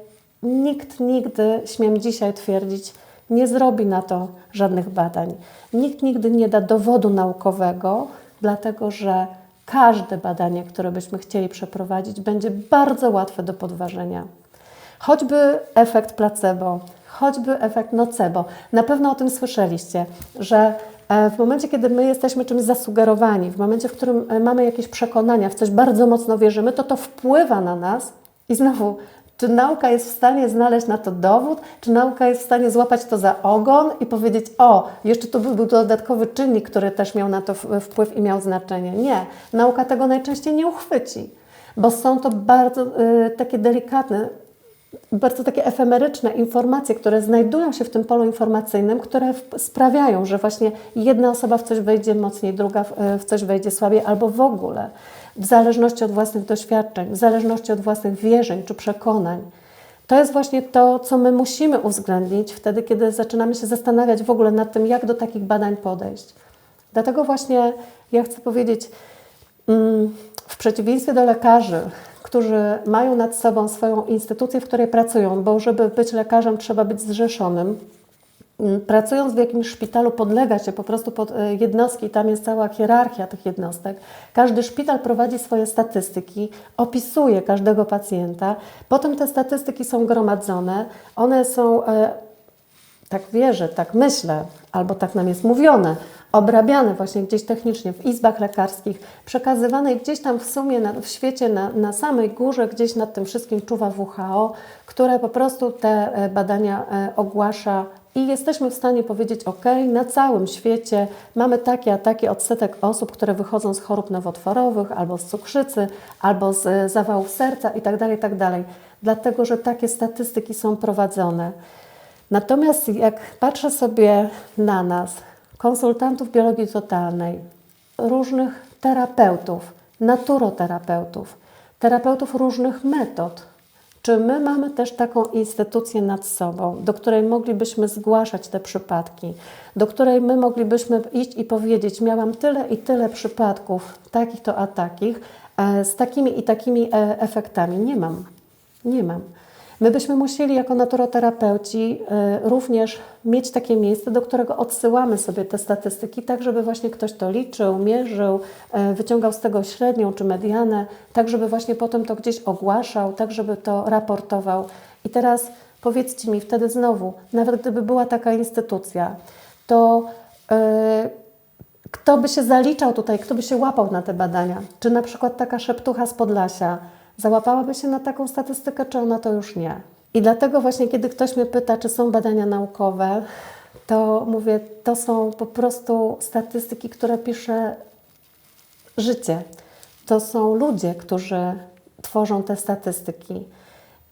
nikt nigdy, śmiem dzisiaj twierdzić, nie zrobi na to żadnych badań. Nikt nigdy nie da dowodu naukowego, dlatego że każde badanie, które byśmy chcieli przeprowadzić, będzie bardzo łatwe do podważenia. Choćby efekt placebo, choćby efekt nocebo. Na pewno o tym słyszeliście, że w momencie, kiedy my jesteśmy czymś zasugerowani, w momencie, w którym mamy jakieś przekonania, w coś bardzo mocno wierzymy, to wpływa na nas i znowu, czy nauka jest w stanie znaleźć na to dowód, czy nauka jest w stanie złapać to za ogon i powiedzieć, o, jeszcze to był dodatkowy czynnik, który też miał na to wpływ i miał znaczenie. Nie, nauka tego najczęściej nie uchwyci, bo są to bardzo takie delikatne, bardzo takie efemeryczne informacje, które znajdują się w tym polu informacyjnym, które sprawiają, że właśnie jedna osoba w coś wejdzie mocniej, druga w coś wejdzie słabiej, albo w ogóle, w zależności od własnych doświadczeń, w zależności od własnych wierzeń czy przekonań. To jest właśnie to, co my musimy uwzględnić wtedy, kiedy zaczynamy się zastanawiać w ogóle nad tym, jak do takich badań podejść. Dlatego właśnie ja chcę powiedzieć, w przeciwieństwie do lekarzy, którzy mają nad sobą swoją instytucję, w której pracują, bo żeby być lekarzem, trzeba być zrzeszonym. Pracując w jakimś szpitalu, podlega się po prostu pod jednostki, tam jest cała hierarchia tych jednostek. Każdy szpital prowadzi swoje statystyki, opisuje każdego pacjenta, potem te statystyki są gromadzone, one są, tak wierzę, tak myślę, albo tak nam jest mówione, obrabiane właśnie gdzieś technicznie w izbach lekarskich, przekazywane i gdzieś tam w sumie w świecie na samej górze, gdzieś nad tym wszystkim czuwa WHO, które po prostu te badania ogłasza i jesteśmy w stanie powiedzieć, ok, na całym świecie mamy taki a taki odsetek osób, które wychodzą z chorób nowotworowych, albo z cukrzycy, albo z zawałów serca itd., itd. Dlatego, że takie statystyki są prowadzone. Natomiast jak patrzę sobie na nas, konsultantów biologii totalnej, różnych terapeutów, naturoterapeutów, terapeutów różnych metod, czy my mamy też taką instytucję nad sobą, do której moglibyśmy zgłaszać te przypadki, do której my moglibyśmy iść i powiedzieć, miałam tyle i tyle przypadków, takich to a takich, z takimi i takimi efektami. Nie mam. My byśmy musieli jako naturoterapeuci również mieć takie miejsce, do którego odsyłamy sobie te statystyki, tak żeby właśnie ktoś to liczył, mierzył, wyciągał z tego średnią czy medianę, tak żeby właśnie potem to gdzieś ogłaszał, tak żeby to raportował. I teraz powiedzcie mi wtedy znowu, nawet gdyby była taka instytucja, to kto by się zaliczał tutaj, kto by się łapał na te badania? Czy na przykład taka szeptucha z Podlasia załapałaby się na taką statystykę, czy ona to już nie? I dlatego właśnie, kiedy ktoś mnie pyta, czy są badania naukowe, to mówię, to są po prostu statystyki, które pisze życie. To są ludzie, którzy tworzą te statystyki.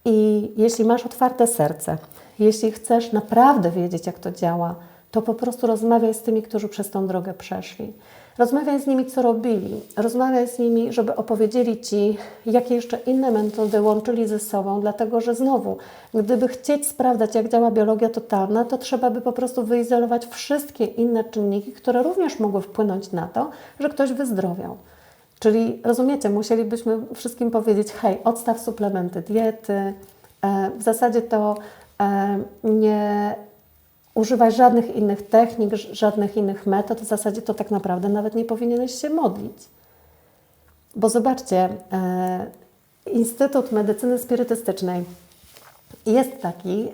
I jeśli masz otwarte serce, jeśli chcesz naprawdę wiedzieć, jak to działa, to po prostu rozmawiaj z tymi, którzy przez tą drogę przeszli. Rozmawiaj z nimi, co robili. Rozmawiaj z nimi, żeby opowiedzieli Ci, jakie jeszcze inne metody łączyli ze sobą, dlatego że znowu, gdyby chcieć sprawdzać, jak działa biologia totalna, to trzeba by po prostu wyizolować wszystkie inne czynniki, które również mogły wpłynąć na to, że ktoś wyzdrowiał. Czyli rozumiecie, musielibyśmy wszystkim powiedzieć, hej, odstaw suplementy diety, w zasadzie to nie używaj żadnych innych technik, żadnych innych metod, w zasadzie to tak naprawdę nawet nie powinieneś się modlić. Bo zobaczcie, Instytut Medycyny Spirytystycznej jest taki,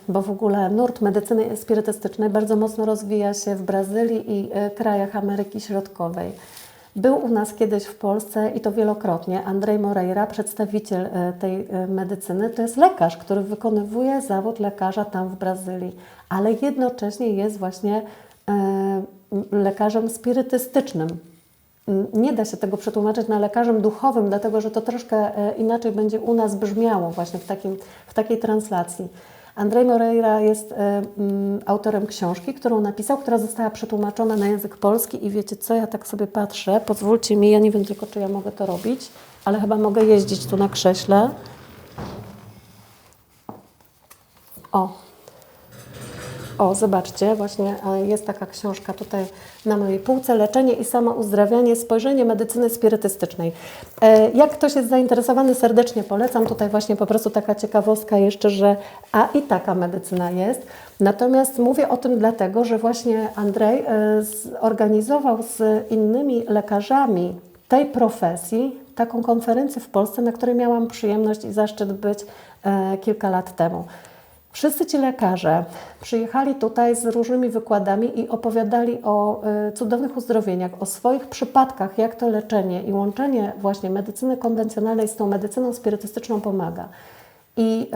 bo w ogóle nurt medycyny spirytystycznej bardzo mocno rozwija się w Brazylii i krajach Ameryki Środkowej. Był u nas kiedyś w Polsce i to wielokrotnie. Andrei Moreira, przedstawiciel tej medycyny, to jest lekarz, który wykonuje zawód lekarza tam w Brazylii, ale jednocześnie jest właśnie lekarzem spirytystycznym. Nie da się tego przetłumaczyć na lekarzem duchowym, dlatego że to troszkę inaczej będzie u nas brzmiało właśnie w takiej translacji. Andrei Moreira jest autorem książki, którą napisał, która została przetłumaczona na język polski i wiecie co, ja tak sobie patrzę, pozwólcie mi, ja nie wiem tylko, czy ja mogę to robić, ale chyba mogę jeździć tu na krześle. O, zobaczcie, właśnie jest taka książka tutaj na mojej półce, Leczenie i samouzdrawianie, spojrzenie medycyny spirytystycznej. Jak ktoś jest zainteresowany, serdecznie polecam. Tutaj właśnie po prostu taka ciekawostka jeszcze, że i taka medycyna jest. Natomiast mówię o tym dlatego, że właśnie Andrzej zorganizował z innymi lekarzami tej profesji taką konferencję w Polsce, na której miałam przyjemność i zaszczyt być kilka lat temu. Wszyscy ci lekarze przyjechali tutaj z różnymi wykładami i opowiadali o cudownych uzdrowieniach, o swoich przypadkach, jak to leczenie i łączenie właśnie medycyny konwencjonalnej z tą medycyną spirytystyczną pomaga. I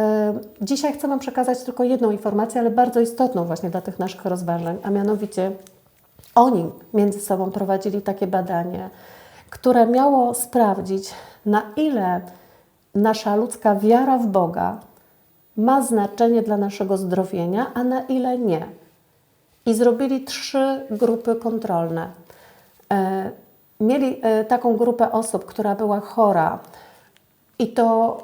dzisiaj chcę Wam przekazać tylko jedną informację, ale bardzo istotną właśnie dla tych naszych rozważań, a mianowicie oni między sobą prowadzili takie badanie, które miało sprawdzić, na ile nasza ludzka wiara w Boga ma znaczenie dla naszego zdrowienia, a na ile nie. I zrobili 3 grupy kontrolne. Mieli taką grupę osób, która była chora i to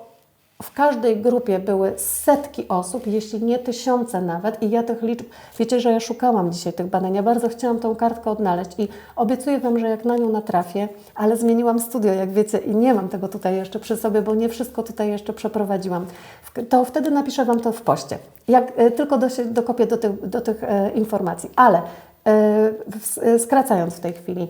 w każdej grupie były setki osób, jeśli nie tysiące nawet i ja tych liczb, wiecie, że ja szukałam dzisiaj tych badań, ja bardzo chciałam tą kartkę odnaleźć i obiecuję Wam, że jak na nią natrafię, ale zmieniłam studio, jak wiecie, i nie mam tego tutaj jeszcze przy sobie, bo nie wszystko tutaj jeszcze przeprowadziłam, to wtedy napiszę Wam to w poście, jak tylko dokopię do tych informacji, ale skracając w tej chwili,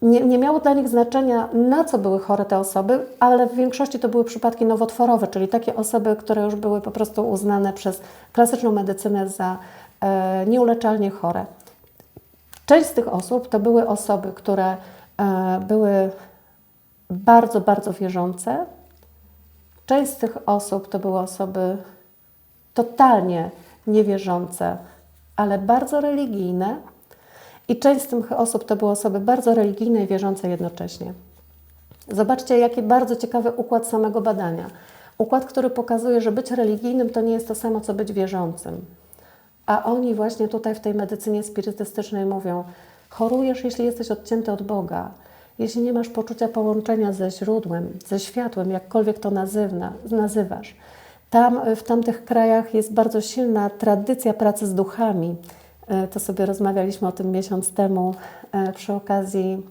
nie miało dla nich znaczenia, na co były chore te osoby, ale w większości to były przypadki nowotworowe, czyli takie osoby, które już były po prostu uznane przez klasyczną medycynę za nieuleczalnie chore. Część z tych osób to były osoby, które były bardzo, bardzo wierzące. Część z tych osób to były osoby totalnie niewierzące, ale bardzo religijne. I część z tych osób to były osoby bardzo religijne i wierzące jednocześnie. Zobaczcie, jaki bardzo ciekawy układ samego badania. Układ, który pokazuje, że być religijnym to nie jest to samo, co być wierzącym. A oni właśnie tutaj w tej medycynie spirytystycznej mówią, chorujesz, jeśli jesteś odcięty od Boga, jeśli nie masz poczucia połączenia ze źródłem, ze światłem, jakkolwiek to nazywasz. W tamtych krajach jest bardzo silna tradycja pracy z duchami. To sobie rozmawialiśmy o tym miesiąc temu przy okazji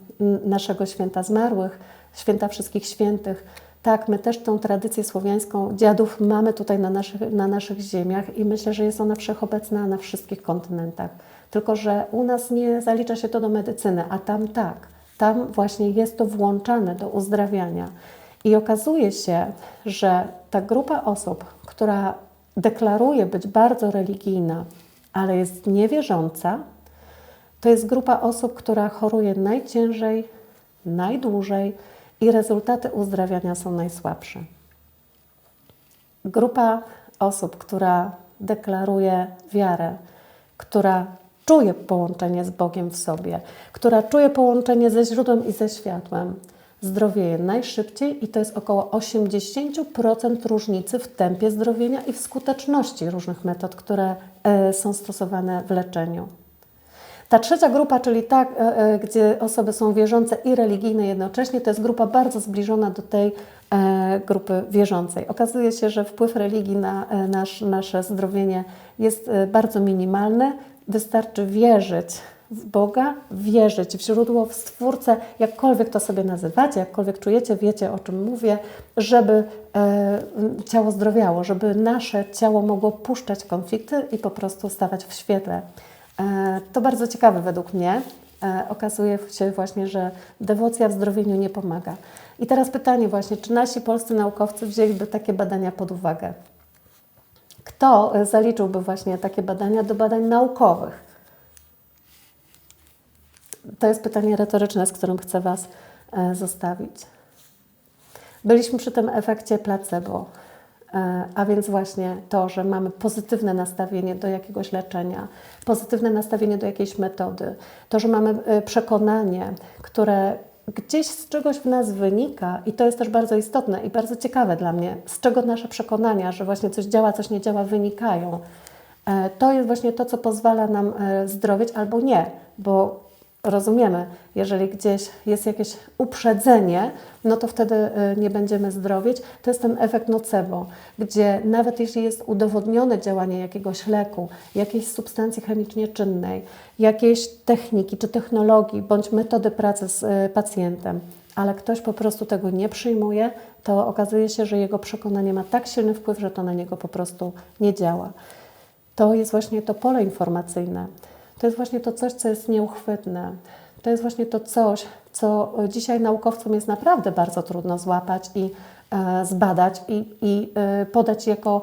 naszego Święta Zmarłych, Święta Wszystkich Świętych. Tak, my też tą tradycję słowiańską dziadów mamy tutaj na naszych ziemiach i myślę, że jest ona wszechobecna na wszystkich kontynentach. Tylko że u nas nie zalicza się to do medycyny, a tam tak. Tam właśnie jest to włączane do uzdrawiania. I okazuje się, że ta grupa osób, która deklaruje być bardzo religijna, ale jest niewierząca, to jest grupa osób, która choruje najciężej, najdłużej i rezultaty uzdrawiania są najsłabsze. Grupa osób, która deklaruje wiarę, która czuje połączenie z Bogiem w sobie, która czuje połączenie ze źródłem i ze światłem, zdrowieje najszybciej i to jest około 80% różnicy w tempie zdrowienia i w skuteczności różnych metod, które są stosowane w leczeniu. Ta trzecia grupa, czyli ta, gdzie osoby są wierzące i religijne jednocześnie, to jest grupa bardzo zbliżona do tej grupy wierzącej. Okazuje się, że wpływ religii na nasze zdrowienie jest bardzo minimalny. Wystarczy wierzyć w Boga, wierzyć w źródło, w Stwórcę, jakkolwiek to sobie nazywacie, jakkolwiek czujecie, wiecie o czym mówię, żeby ciało zdrowiało, żeby nasze ciało mogło puszczać konflikty i po prostu stawać w świetle. To bardzo ciekawe według mnie. Okazuje się właśnie, że dewocja w zdrowieniu nie pomaga. I teraz pytanie właśnie, czy nasi polscy naukowcy wzięliby takie badania pod uwagę? Kto zaliczyłby właśnie takie badania do badań naukowych? To jest pytanie retoryczne, z którym chcę Was zostawić. Byliśmy przy tym efekcie placebo, a więc właśnie to, że mamy pozytywne nastawienie do jakiegoś leczenia, pozytywne nastawienie do jakiejś metody, to, że mamy przekonanie, które gdzieś z czegoś w nas wynika i to jest też bardzo istotne i bardzo ciekawe dla mnie, z czego nasze przekonania, że właśnie coś działa, coś nie działa, wynikają. To jest właśnie to, co pozwala nam zdrowieć albo nie, bo rozumiemy, jeżeli gdzieś jest jakieś uprzedzenie, no to wtedy nie będziemy zdrowieć. To jest ten efekt nocebo, gdzie nawet jeśli jest udowodnione działanie jakiegoś leku, jakiejś substancji chemicznie czynnej, jakiejś techniki czy technologii bądź metody pracy z pacjentem, ale ktoś po prostu tego nie przyjmuje, to okazuje się, że jego przekonanie ma tak silny wpływ, że to na niego po prostu nie działa. To jest właśnie to pole informacyjne. To jest właśnie to coś, co jest nieuchwytne. To jest właśnie to coś, co dzisiaj naukowcom jest naprawdę bardzo trudno złapać i zbadać i podać jako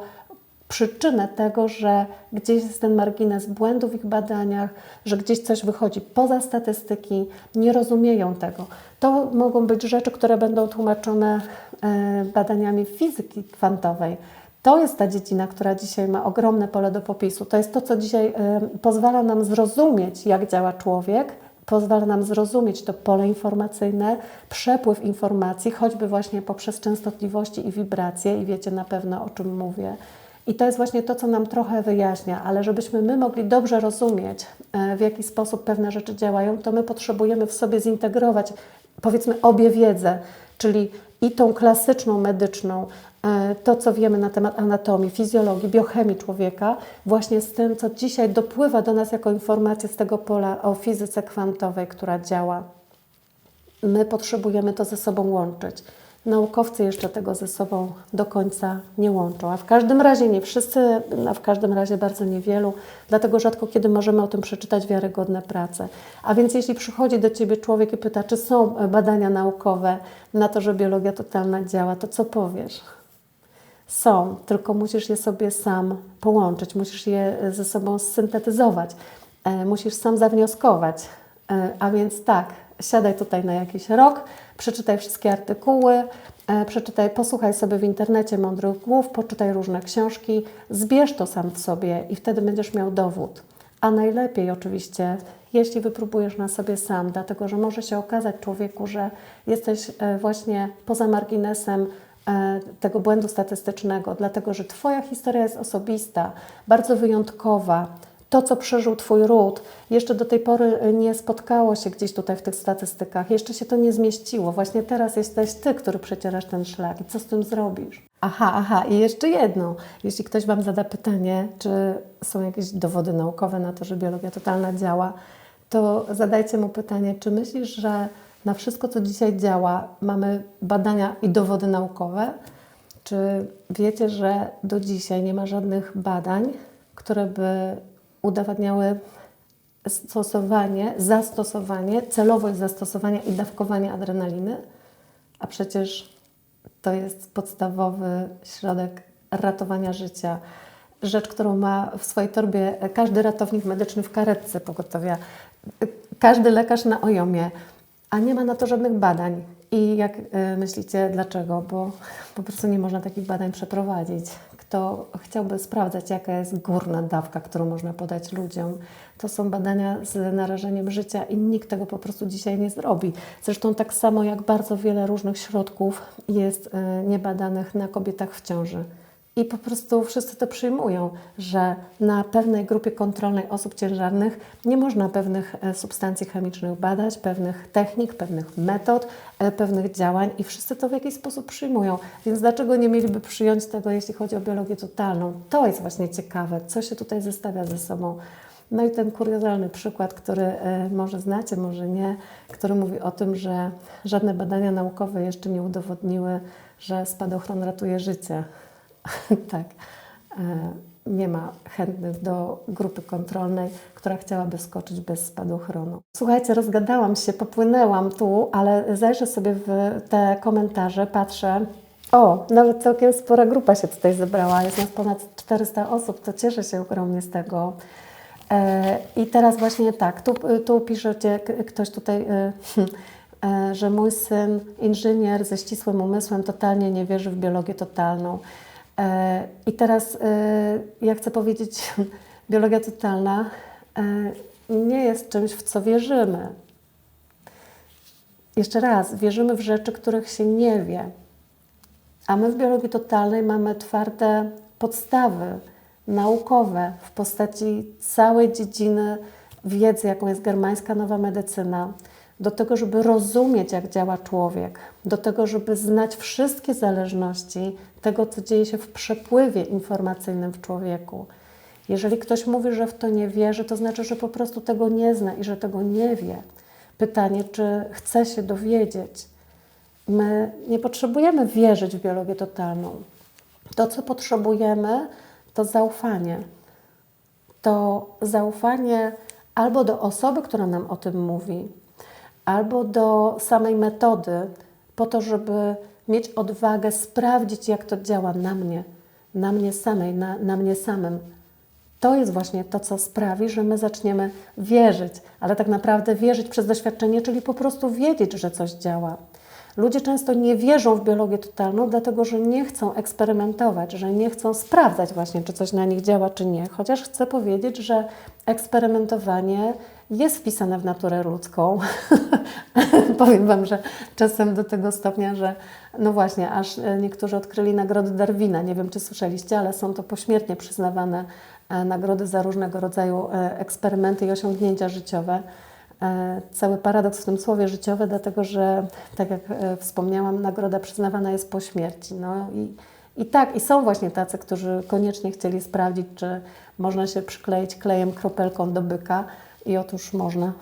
przyczynę tego, że gdzieś jest ten margines błędów w ich badaniach, że gdzieś coś wychodzi poza statystyki, nie rozumieją tego. To mogą być rzeczy, które będą tłumaczone badaniami fizyki kwantowej. To jest ta dziedzina, która dzisiaj ma ogromne pole do popisu. To jest to, co dzisiaj pozwala nam zrozumieć, jak działa człowiek, pozwala nam zrozumieć to pole informacyjne, przepływ informacji, choćby właśnie poprzez częstotliwości i wibracje, i wiecie na pewno, o czym mówię. I to jest właśnie to, co nam trochę wyjaśnia, ale żebyśmy my mogli dobrze rozumieć, w jaki sposób pewne rzeczy działają, to my potrzebujemy w sobie zintegrować, powiedzmy, obie wiedzę, czyli i tą klasyczną, medyczną, to, co wiemy na temat anatomii, fizjologii, biochemii człowieka, właśnie z tym, co dzisiaj dopływa do nas jako informacja z tego pola o fizyce kwantowej, która działa. My potrzebujemy to ze sobą łączyć. Naukowcy jeszcze tego ze sobą do końca nie łączą, a w każdym razie nie wszyscy, a w każdym razie bardzo niewielu, dlatego rzadko kiedy możemy o tym przeczytać wiarygodne prace. A więc jeśli przychodzi do Ciebie człowiek i pyta, czy są badania naukowe na to, że biologia totalna działa, to co powiesz? Są, tylko musisz je sobie sam połączyć, musisz je ze sobą syntetyzować, musisz sam zawnioskować. A więc tak, siadaj tutaj na jakiś rok, przeczytaj wszystkie artykuły, posłuchaj sobie w internecie mądrych głów, poczytaj różne książki, zbierz to sam w sobie i wtedy będziesz miał dowód. A najlepiej oczywiście, jeśli wypróbujesz na sobie sam, dlatego że może się okazać człowieku, że jesteś właśnie poza marginesem tego błędu statystycznego, dlatego że Twoja historia jest osobista, bardzo wyjątkowa. To, co przeżył Twój ród, jeszcze do tej pory nie spotkało się gdzieś tutaj w tych statystykach, jeszcze się to nie zmieściło. Właśnie teraz jesteś Ty, który przecierasz ten szlak. I co z tym zrobisz? Aha, i jeszcze jedno. Jeśli ktoś Wam zada pytanie, czy są jakieś dowody naukowe na to, że biologia totalna działa, to zadajcie mu pytanie, czy myślisz, że na wszystko, co dzisiaj działa, mamy badania i dowody naukowe? Czy wiecie, że do dzisiaj nie ma żadnych badań, które by udowadniały celowość zastosowania i dawkowania adrenaliny? A przecież to jest podstawowy środek ratowania życia. Rzecz, którą ma w swojej torbie każdy ratownik medyczny w karetce pogotowia, każdy lekarz na OJOM-ie, a nie ma na to żadnych badań. I jak myślicie, dlaczego? Bo po prostu nie można takich badań przeprowadzić. Kto chciałby sprawdzać, jaka jest górna dawka, którą można podać ludziom, to są badania z narażeniem życia i nikt tego po prostu dzisiaj nie zrobi. Zresztą tak samo jak bardzo wiele różnych środków jest niebadanych na kobietach w ciąży. I po prostu wszyscy to przyjmują, że na pewnej grupie kontrolnej osób ciężarnych nie można pewnych substancji chemicznych badać, pewnych technik, pewnych metod, pewnych działań i wszyscy to w jakiś sposób przyjmują. Więc dlaczego nie mieliby przyjąć tego, jeśli chodzi o biologię totalną? To jest właśnie ciekawe, co się tutaj zestawia ze sobą. No i ten kuriozalny przykład, który może znacie, może nie, który mówi o tym, że żadne badania naukowe jeszcze nie udowodniły, że spadochron ratuje życie. Tak, nie ma chętnych do grupy kontrolnej, która chciałaby skoczyć bez spadochronu. Słuchajcie, rozgadałam się, popłynęłam tu, ale zajrzę sobie w te komentarze, patrzę. O, nawet całkiem spora grupa się tutaj zebrała, jest nas ponad 400 osób, to cieszę się ogromnie z tego. I teraz właśnie tak, tu piszecie, ktoś tutaj, że mój syn, inżynier ze ścisłym umysłem, totalnie nie wierzy w biologię totalną. I teraz ja chcę powiedzieć, biologia totalna nie jest czymś, w co wierzymy. Jeszcze raz, wierzymy w rzeczy, których się nie wie. A my w biologii totalnej mamy twarde podstawy naukowe w postaci całej dziedziny wiedzy, jaką jest germańska nowa medycyna, do tego, żeby rozumieć, jak działa człowiek, do tego, żeby znać wszystkie zależności tego, co dzieje się w przepływie informacyjnym w człowieku. Jeżeli ktoś mówi, że w to nie wierzy, to znaczy, że po prostu tego nie zna i że tego nie wie. Pytanie, czy chce się dowiedzieć. My nie potrzebujemy wierzyć w biologię totalną. To, co potrzebujemy, to zaufanie. To zaufanie albo do osoby, która nam o tym mówi, albo do samej metody, po to, żeby mieć odwagę sprawdzić, jak to działa na mnie samej, na mnie samym. To jest właśnie to, co sprawi, że my zaczniemy wierzyć, ale tak naprawdę wierzyć przez doświadczenie, czyli po prostu wiedzieć, że coś działa. Ludzie często nie wierzą w biologię totalną, dlatego że nie chcą eksperymentować, że nie chcą sprawdzać właśnie, czy coś na nich działa, czy nie. Chociaż chcę powiedzieć, że eksperymentowanie jest wpisane w naturę ludzką. Powiem Wam, że czasem do tego stopnia, że no właśnie, aż niektórzy odkryli nagrody Darwina. Nie wiem, czy słyszeliście, ale są to pośmiertnie przyznawane nagrody za różnego rodzaju eksperymenty i osiągnięcia życiowe. Cały paradoks w tym słowie życiowe, dlatego że, tak jak wspomniałam, nagroda przyznawana jest po śmierci. No i są właśnie tacy, którzy koniecznie chcieli sprawdzić, czy można się przykleić klejem kropelką do byka i otóż można.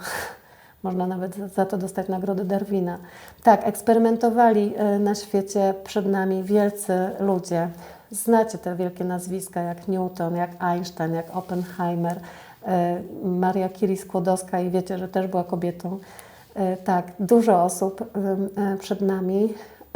Można nawet za to dostać nagrodę Darwina. Tak, eksperymentowali na świecie przed nami wielcy ludzie. Znacie te wielkie nazwiska jak Newton, jak Einstein, jak Oppenheimer, Maria Curie-Skłodowska i wiecie, że też była kobietą. Tak, dużo osób przed nami,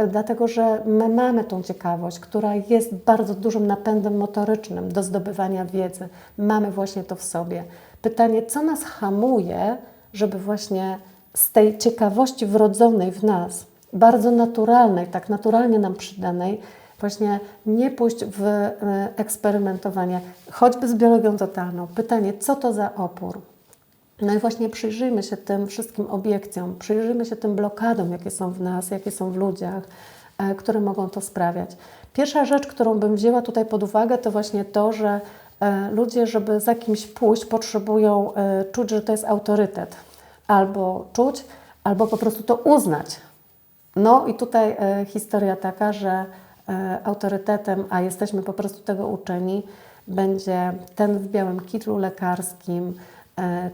dlatego że my mamy tą ciekawość, która jest bardzo dużym napędem motorycznym do zdobywania wiedzy. Mamy właśnie to w sobie. Pytanie, co nas hamuje, żeby właśnie z tej ciekawości wrodzonej w nas, bardzo naturalnej, tak naturalnie nam przydanej, właśnie nie pójść w eksperymentowanie, choćby z biologią totalną. Pytanie, co to za opór? No i właśnie przyjrzyjmy się tym wszystkim obiekcjom, przyjrzyjmy się tym blokadom, jakie są w nas, jakie są w ludziach, które mogą to sprawiać. Pierwsza rzecz, którą bym wzięła tutaj pod uwagę, to właśnie to, że ludzie, żeby za kimś pójść, potrzebują czuć, że to jest autorytet. Albo czuć, albo po prostu to uznać. No i tutaj historia taka, że autorytetem, a jesteśmy po prostu tego uczeni, będzie ten w białym kitlu lekarskim,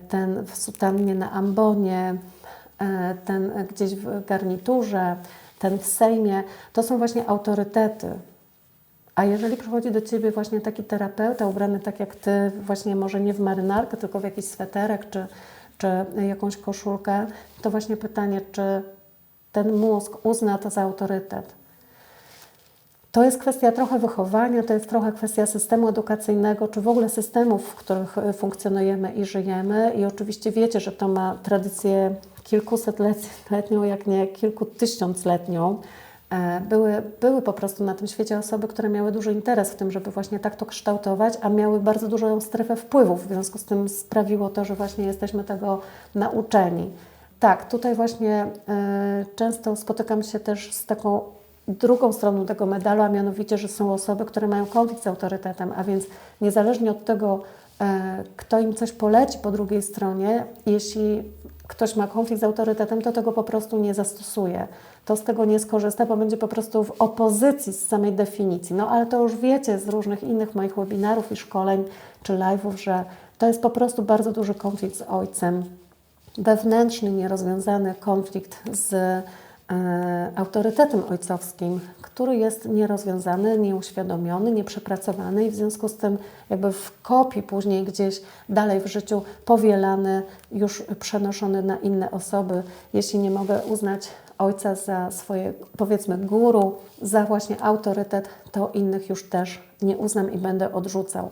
ten w sutannie na ambonie, ten gdzieś w garniturze, ten w Sejmie. To są właśnie autorytety. A jeżeli przychodzi do Ciebie właśnie taki terapeuta ubrany tak jak Ty, właśnie może nie w marynarkę, tylko w jakiś sweterek czy jakąś koszulkę, to właśnie pytanie, czy ten mózg uzna to za autorytet. To jest kwestia trochę wychowania, to jest trochę kwestia systemu edukacyjnego, czy w ogóle systemów, w których funkcjonujemy i żyjemy. I oczywiście wiecie, że to ma tradycję kilkusetletnią, jak nie kilkutysiącletnią. Były po prostu na tym świecie osoby, które miały duży interes w tym, żeby właśnie tak to kształtować, a miały bardzo dużą strefę wpływów. W związku z tym sprawiło to, że właśnie jesteśmy tego nauczeni. Tak, tutaj właśnie często spotykam się też z taką drugą stroną tego medalu, a mianowicie, że są osoby, które mają konflikt z autorytetem, a więc niezależnie od tego, kto im coś poleci po drugiej stronie, jeśli ktoś ma konflikt z autorytetem, to tego po prostu nie zastosuje. To z tego nie skorzysta, bo będzie po prostu w opozycji z samej definicji. No ale to już wiecie z różnych innych moich webinarów i szkoleń czy live'ów, że to jest po prostu bardzo duży konflikt z ojcem. Wewnętrzny, nierozwiązany konflikt z autorytetem ojcowskim, który jest nierozwiązany, nieuświadomiony, nieprzepracowany i w związku z tym jakby w kopii później gdzieś dalej w życiu powielany, już przenoszony na inne osoby. Jeśli nie mogę uznać ojca za swoje, powiedzmy, guru, za właśnie autorytet, to innych już też nie uznam i będę odrzucał.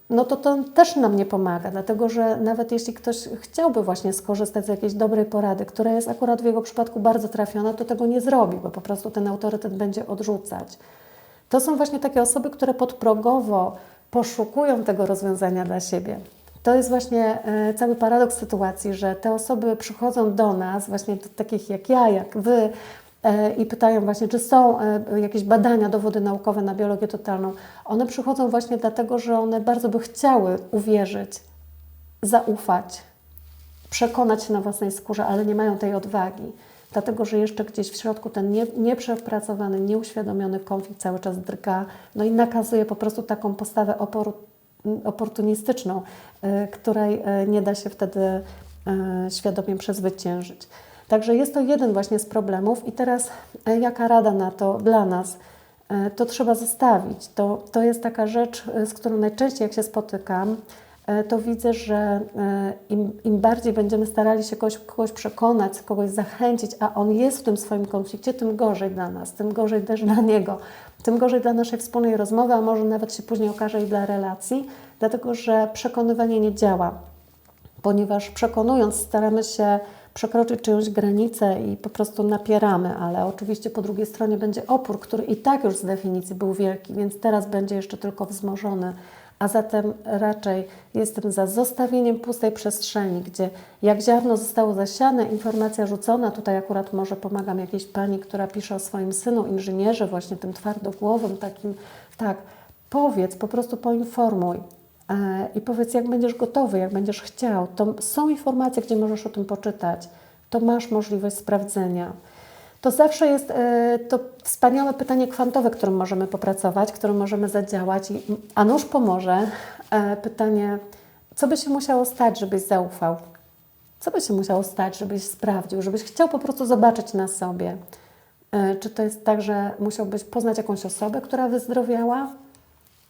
No to też nam nie pomaga, dlatego że nawet jeśli ktoś chciałby właśnie skorzystać z jakiejś dobrej porady, która jest akurat w jego przypadku bardzo trafiona, to tego nie zrobi, bo po prostu ten autorytet będzie odrzucać. To są właśnie takie osoby, które podprogowo poszukują tego rozwiązania dla siebie. To jest właśnie cały paradoks sytuacji, że te osoby przychodzą do nas, właśnie do takich jak ja, jak Wy, i pytają właśnie, czy są jakieś badania, dowody naukowe na biologię totalną. One przychodzą właśnie dlatego, że one bardzo by chciały uwierzyć, zaufać, przekonać się na własnej skórze, ale nie mają tej odwagi. Dlatego, że jeszcze gdzieś w środku ten nieprzepracowany, nieuświadomiony konflikt cały czas drga, no i nakazuje po prostu taką postawę oportunistyczną, której nie da się wtedy świadomie przezwyciężyć. Także jest to jeden właśnie z problemów i teraz jaka rada na to dla nas? To trzeba zostawić. To jest taka rzecz, z którą najczęściej jak się spotykam, to widzę, że im bardziej będziemy starali się kogoś przekonać, kogoś zachęcić, a on jest w tym swoim konflikcie, tym gorzej dla nas, tym gorzej też dla niego, tym gorzej dla naszej wspólnej rozmowy, a może nawet się później okaże i dla relacji, dlatego że przekonywanie nie działa, ponieważ przekonując staramy się przekroczyć czyjąś granicę i po prostu napieramy, ale oczywiście po drugiej stronie będzie opór, który i tak już z definicji był wielki, więc teraz będzie jeszcze tylko wzmożony. A zatem raczej jestem za zostawieniem pustej przestrzeni, gdzie jak ziarno zostało zasiane, informacja rzucona, tutaj akurat może pomagam jakiejś pani, która pisze o swoim synu, inżynierze, właśnie tym twardogłowym, takim, tak, powiedz, po prostu poinformuj. I powiedz, jak będziesz gotowy, jak będziesz chciał. To są informacje, gdzie możesz o tym poczytać. To masz możliwość sprawdzenia. To zawsze jest to wspaniałe pytanie kwantowe, którym możemy popracować, którym możemy zadziałać. A nuż pomoże pytanie, co by się musiało stać, żebyś zaufał? Co by się musiało stać, żebyś sprawdził, żebyś chciał po prostu zobaczyć na sobie? Czy to jest tak, że musiałbyś poznać jakąś osobę, która wyzdrowiała?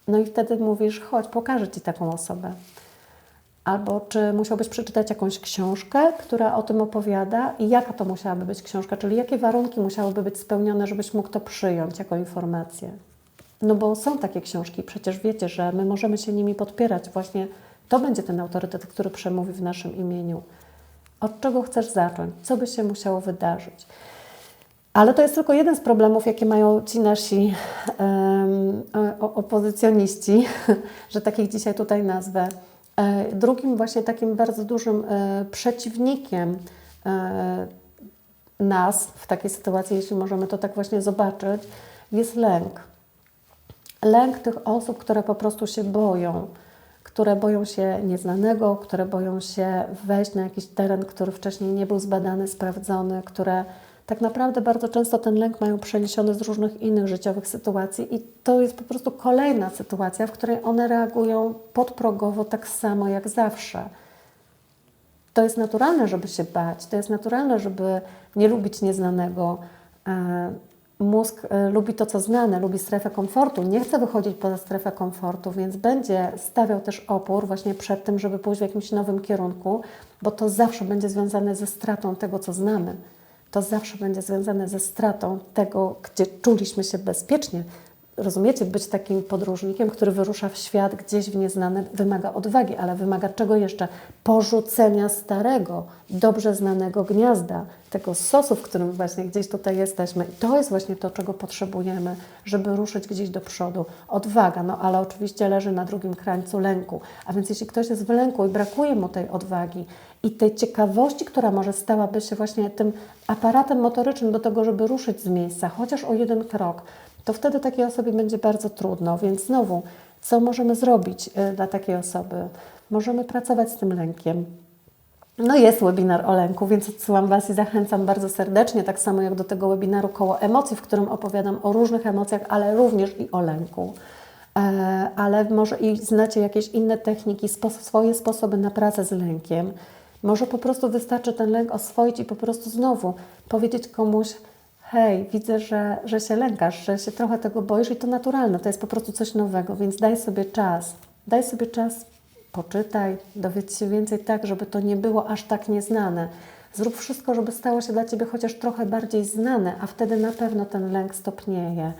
No i wtedy mówisz, chodź, pokażę Ci taką osobę. Albo czy musiałbyś przeczytać jakąś książkę, która o tym opowiada i jaka to musiałaby być książka, czyli jakie warunki musiałyby być spełnione, żebyś mógł to przyjąć jako informację. No bo są takie książki, przecież wiecie, że my możemy się nimi podpierać. Właśnie to będzie ten autorytet, który przemówi w naszym imieniu. Od czego chcesz zacząć? Co by się musiało wydarzyć? Ale to jest tylko jeden z problemów, jakie mają ci nasi opozycjoniści, że takich dzisiaj tutaj nazwę. Drugim właśnie takim bardzo dużym przeciwnikiem nas w takiej sytuacji, jeśli możemy to tak właśnie zobaczyć, jest lęk. Lęk tych osób, które po prostu się boją, które boją się nieznanego, które boją się wejść na jakiś teren, który wcześniej nie był zbadany, sprawdzony, które tak naprawdę bardzo często ten lęk mają przeniesiony z różnych innych życiowych sytuacji i to jest po prostu kolejna sytuacja, w której one reagują podprogowo tak samo jak zawsze. To jest naturalne, żeby się bać, to jest naturalne, żeby nie lubić nieznanego. Mózg lubi to, co znane, lubi strefę komfortu, nie chce wychodzić poza strefę komfortu, więc będzie stawiał też opór właśnie przed tym, żeby pójść w jakimś nowym kierunku, bo to zawsze będzie związane ze stratą tego, co znamy. To zawsze będzie związane ze stratą tego, gdzie czuliśmy się bezpiecznie. Rozumiecie, być takim podróżnikiem, który wyrusza w świat gdzieś w nieznane, wymaga odwagi, ale wymaga czego jeszcze? Porzucenia starego, dobrze znanego gniazda, tego sosu, w którym właśnie gdzieś tutaj jesteśmy. I to jest właśnie to, czego potrzebujemy, żeby ruszyć gdzieś do przodu. Odwaga, no ale oczywiście leży na drugim krańcu lęku. A więc jeśli ktoś jest w lęku i brakuje mu tej odwagi i tej ciekawości, która może stałaby się właśnie tym aparatem motorycznym do tego, żeby ruszyć z miejsca, chociaż o jeden krok, to wtedy takiej osobie będzie bardzo trudno. Więc znowu, co możemy zrobić dla takiej osoby? Możemy pracować z tym lękiem. No jest webinar o lęku, więc odsyłam Was i zachęcam bardzo serdecznie, tak samo jak do tego webinaru Koło Emocji, w którym opowiadam o różnych emocjach, ale również i o lęku. Ale może i znacie jakieś inne techniki, swoje sposoby na pracę z lękiem. Może po prostu wystarczy ten lęk oswoić i po prostu znowu powiedzieć komuś: hej, widzę, że się lękasz, że się trochę tego boisz i to naturalne, to jest po prostu coś nowego, więc daj sobie czas, poczytaj, dowiedz się więcej tak, żeby to nie było aż tak nieznane. Zrób wszystko, żeby stało się dla Ciebie chociaż trochę bardziej znane, a wtedy na pewno ten lęk stopnieje.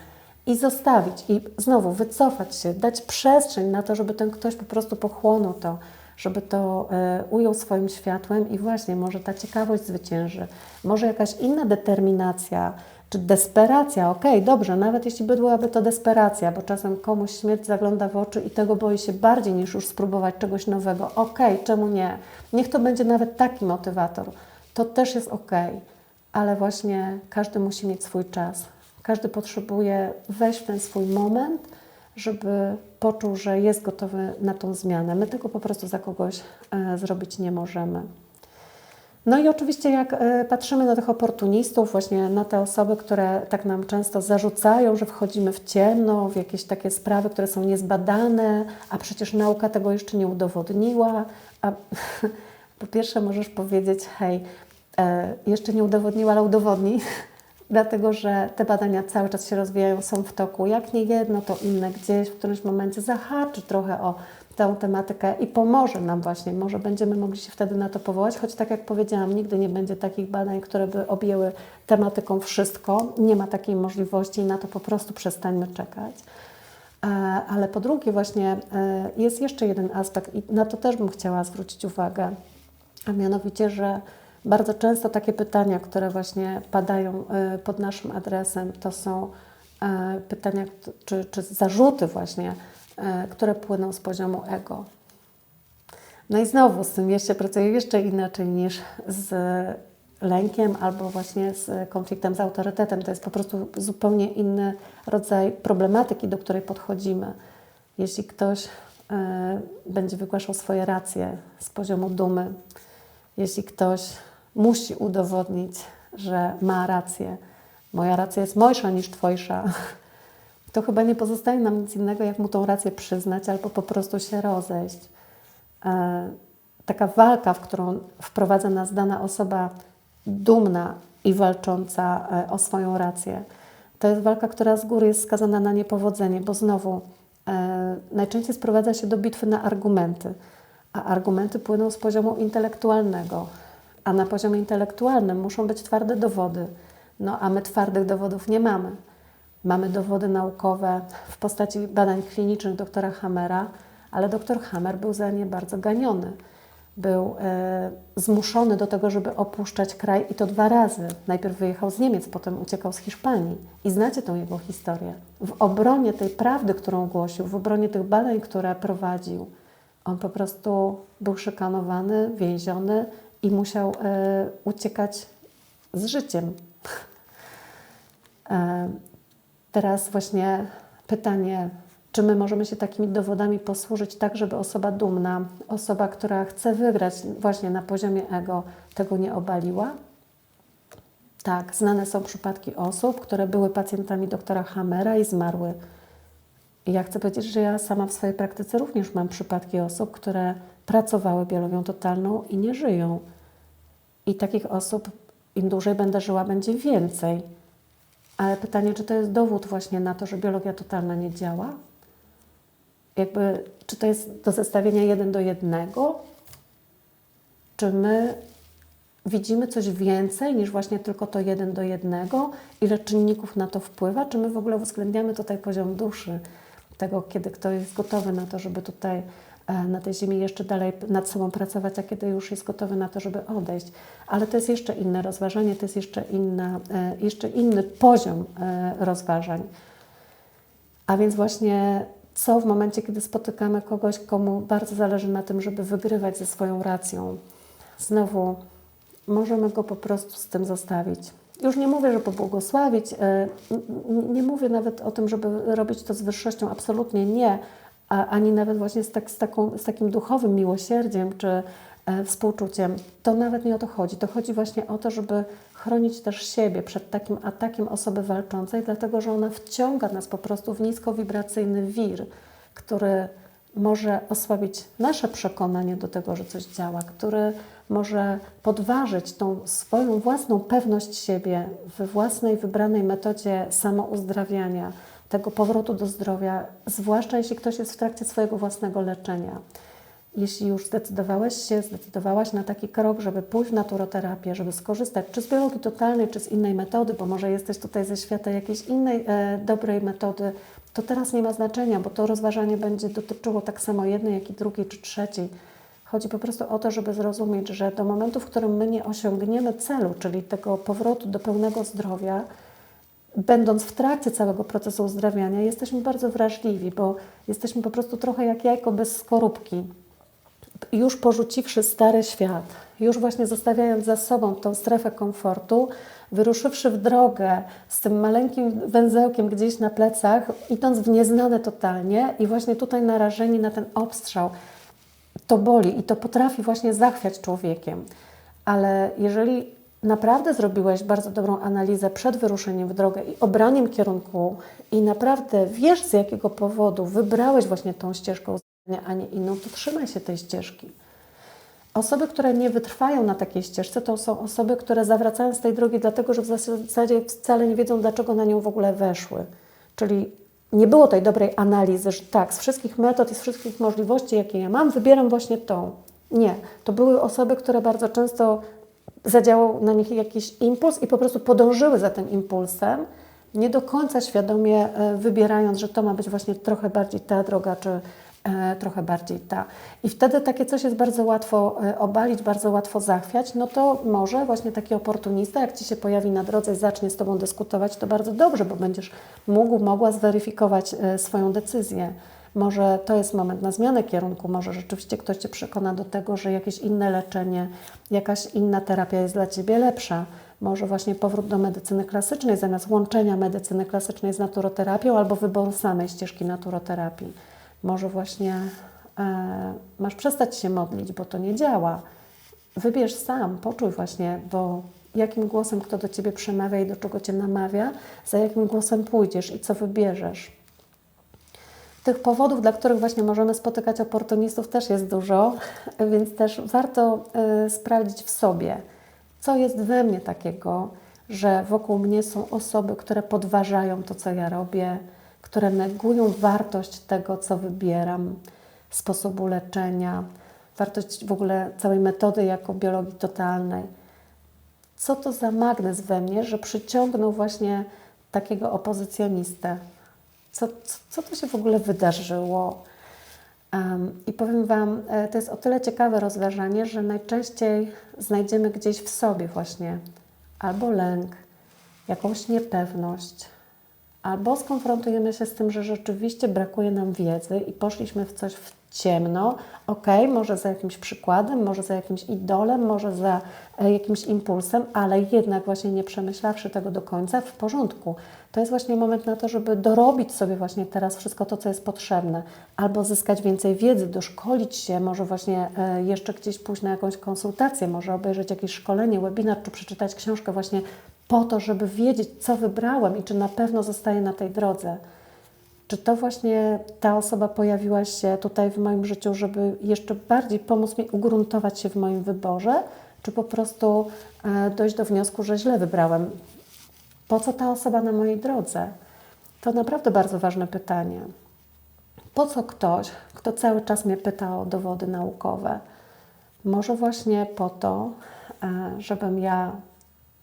I zostawić, i znowu wycofać się, dać przestrzeń na to, żeby ten ktoś po prostu pochłonął to, żeby to ujął swoim światłem i właśnie może ta ciekawość zwycięży. Może jakaś inna determinacja, czy desperacja, okej, dobrze, nawet jeśli byłaby to desperacja, bo czasem komuś śmierć zagląda w oczy i tego boi się bardziej niż już spróbować czegoś nowego. Okej, czemu nie? Niech to będzie nawet taki motywator. To też jest okej, ale właśnie każdy musi mieć swój czas. Każdy potrzebuje wejść w ten swój moment, żeby poczuł, że jest gotowy na tą zmianę. My tego po prostu za kogoś zrobić nie możemy. No i oczywiście jak patrzymy na tych oportunistów, właśnie na te osoby, które tak nam często zarzucają, że wchodzimy w ciemno, w jakieś takie sprawy, które są niezbadane, a przecież nauka tego jeszcze nie udowodniła. A po pierwsze możesz powiedzieć: hej, jeszcze nie udowodniła, ale udowodni. Dlatego, że te badania cały czas się rozwijają, są w toku. Jak nie jedno, to inne gdzieś w którymś momencie zahaczy trochę o tę tematykę i pomoże nam właśnie. Może będziemy mogli się wtedy na to powołać, choć tak jak powiedziałam, nigdy nie będzie takich badań, które by objęły tematyką wszystko. Nie ma takiej możliwości i na to po prostu przestańmy czekać. Ale po drugie właśnie jest jeszcze jeden aspekt i na to też bym chciała zwrócić uwagę, a mianowicie, że bardzo często takie pytania, które właśnie padają pod naszym adresem, to są pytania czy zarzuty właśnie, które płyną z poziomu ego. No i znowu z tym jeszcze pracuję jeszcze inaczej niż z lękiem albo właśnie z konfliktem z autorytetem. To jest po prostu zupełnie inny rodzaj problematyki, do której podchodzimy. Jeśli ktoś będzie wygłaszał swoje racje z poziomu dumy, jeśli ktoś musi udowodnić, że ma rację, moja racja jest mojsza niż Twojsza, to chyba nie pozostaje nam nic innego, jak mu tą rację przyznać albo po prostu się rozejść. Taka walka, w którą wprowadza nas dana osoba dumna i walcząca o swoją rację, to jest walka, która z góry jest skazana na niepowodzenie, bo znowu najczęściej sprowadza się do bitwy na argumenty, a argumenty płyną z poziomu intelektualnego, a na poziomie intelektualnym muszą być twarde dowody, no a my twardych dowodów nie mamy. Mamy dowody naukowe w postaci badań klinicznych doktora Hammera, ale doktor Hammer był za nie bardzo ganiony. Był zmuszony do tego, żeby opuszczać kraj i to 2 razy. Najpierw wyjechał z Niemiec, potem uciekał z Hiszpanii. I znacie tą jego historię. W obronie tej prawdy, którą głosił, w obronie tych badań, które prowadził, on po prostu był szykanowany, więziony i musiał uciekać z życiem. Teraz właśnie pytanie, czy my możemy się takimi dowodami posłużyć tak, żeby osoba dumna, osoba, która chce wygrać właśnie na poziomie ego, tego nie obaliła? Tak, znane są przypadki osób, które były pacjentami doktora Hammera i zmarły. I ja chcę powiedzieć, że ja sama w swojej praktyce również mam przypadki osób, które pracowały biologią totalną i nie żyją. I takich osób, im dłużej będę żyła, będzie więcej. Ale pytanie, czy to jest dowód właśnie na to, że biologia totalna nie działa? Czy to jest do zestawienia 1 do 1? Czy my widzimy coś więcej niż właśnie tylko to 1 do 1? Ile czynników na to wpływa? Czy my w ogóle uwzględniamy tutaj poziom duszy? Tego, kiedy ktoś jest gotowy na to, żeby tutaj na tej ziemi jeszcze dalej nad sobą pracować, a kiedy już jest gotowy na to, żeby odejść. Ale to jest jeszcze inne rozważanie, to jest jeszcze inny poziom rozważań. A więc właśnie co w momencie, kiedy spotykamy kogoś, komu bardzo zależy na tym, żeby wygrywać ze swoją racją, znowu możemy go po prostu z tym zostawić. Już nie mówię, żeby pobłogosławić, nie mówię nawet o tym, żeby robić to z wyższością, absolutnie nie, ani nawet właśnie z takim duchowym miłosierdziem czy współczuciem. To nawet nie o to chodzi. To chodzi właśnie o to, żeby chronić też siebie przed takim atakiem osoby walczącej, dlatego że ona wciąga nas po prostu w niskowibracyjny wir, który może osłabić nasze przekonanie do tego, że coś działa, który może podważyć tą swoją własną pewność siebie we własnej wybranej metodzie samouzdrawiania, tego powrotu do zdrowia, zwłaszcza jeśli ktoś jest w trakcie swojego własnego leczenia. Jeśli już zdecydowałaś na taki krok, żeby pójść w naturoterapię, żeby skorzystać czy z biologii totalnej, czy z innej metody, bo może jesteś tutaj ze świata jakiejś innej dobrej metody, to teraz nie ma znaczenia, bo to rozważanie będzie dotyczyło tak samo jednej, jak i drugiej, czy trzeciej. Chodzi po prostu o to, żeby zrozumieć, że do momentu, w którym my nie osiągniemy celu, czyli tego powrotu do pełnego zdrowia, będąc w trakcie całego procesu uzdrawiania, jesteśmy bardzo wrażliwi, bo jesteśmy po prostu trochę jak jajko bez skorupki. Już porzuciwszy stary świat, już właśnie zostawiając za sobą tą strefę komfortu, wyruszywszy w drogę z tym maleńkim węzełkiem gdzieś na plecach, idąc w nieznane totalnie i właśnie tutaj narażeni na ten obstrzał, to boli i to potrafi właśnie zachwiać człowiekiem. Ale jeżeli naprawdę zrobiłeś bardzo dobrą analizę przed wyruszeniem w drogę i obraniem kierunku i naprawdę wiesz, z jakiego powodu wybrałeś właśnie tą ścieżkę, a nie inną, to trzymaj się tej ścieżki. Osoby, które nie wytrwają na takiej ścieżce, to są osoby, które zawracają z tej drogi dlatego, że w zasadzie wcale nie wiedzą, dlaczego na nią w ogóle weszły. Czyli nie było tej dobrej analizy, że tak, z wszystkich metod i z wszystkich możliwości, jakie ja mam, wybieram właśnie tą. Nie. To były osoby, które bardzo często zadziałał na nich jakiś impuls i po prostu podążyły za tym impulsem, nie do końca świadomie wybierając, że to ma być właśnie trochę bardziej ta droga, czy trochę bardziej ta. I wtedy takie coś jest bardzo łatwo obalić, bardzo łatwo zachwiać, no to może właśnie taki oportunista, jak Ci się pojawi na drodze i zacznie z Tobą dyskutować, to bardzo dobrze, bo będziesz mogła zweryfikować swoją decyzję. Może to jest moment na zmianę kierunku, może rzeczywiście ktoś Cię przekona do tego, że jakieś inne leczenie, jakaś inna terapia jest dla Ciebie lepsza. Może właśnie powrót do medycyny klasycznej zamiast łączenia medycyny klasycznej z naturoterapią albo wyboru samej ścieżki naturoterapii. Może właśnie masz przestać się modlić, bo to nie działa. Wybierz sam, poczuj właśnie, bo jakim głosem kto do Ciebie przemawia i do czego Cię namawia, za jakim głosem pójdziesz i co wybierzesz. Tych powodów, dla których właśnie możemy spotykać oportunistów, też jest dużo, więc też warto sprawdzić w sobie, co jest we mnie takiego, że wokół mnie są osoby, które podważają to, co ja robię, które negują wartość tego, co wybieram, sposobu leczenia, wartość w ogóle całej metody jako biologii totalnej. Co to za magnes we mnie, że przyciągnął właśnie takiego opozycjonistę? Co to się w ogóle wydarzyło? I powiem Wam, to jest o tyle ciekawe rozważanie, że najczęściej znajdziemy gdzieś w sobie właśnie albo lęk, jakąś niepewność, albo skonfrontujemy się z tym, że rzeczywiście brakuje nam wiedzy i poszliśmy w coś w ciemno, może za jakimś przykładem, może za jakimś idolem, może za jakimś impulsem, ale jednak właśnie nie przemyślawszy tego do końca, w porządku. To jest właśnie moment na to, żeby dorobić sobie właśnie teraz wszystko to, co jest potrzebne, albo zyskać więcej wiedzy, doszkolić się, może właśnie jeszcze gdzieś pójść na jakąś konsultację, może obejrzeć jakieś szkolenie, webinar, czy przeczytać książkę właśnie po to, żeby wiedzieć, co wybrałem i czy na pewno zostaję na tej drodze. Czy to właśnie ta osoba pojawiła się tutaj w moim życiu, żeby jeszcze bardziej pomóc mi ugruntować się w moim wyborze, czy po prostu dojść do wniosku, że źle wybrałem? Po co ta osoba na mojej drodze? To naprawdę bardzo ważne pytanie. Po co ktoś, kto cały czas mnie pyta o dowody naukowe? Może właśnie po to, żebym ja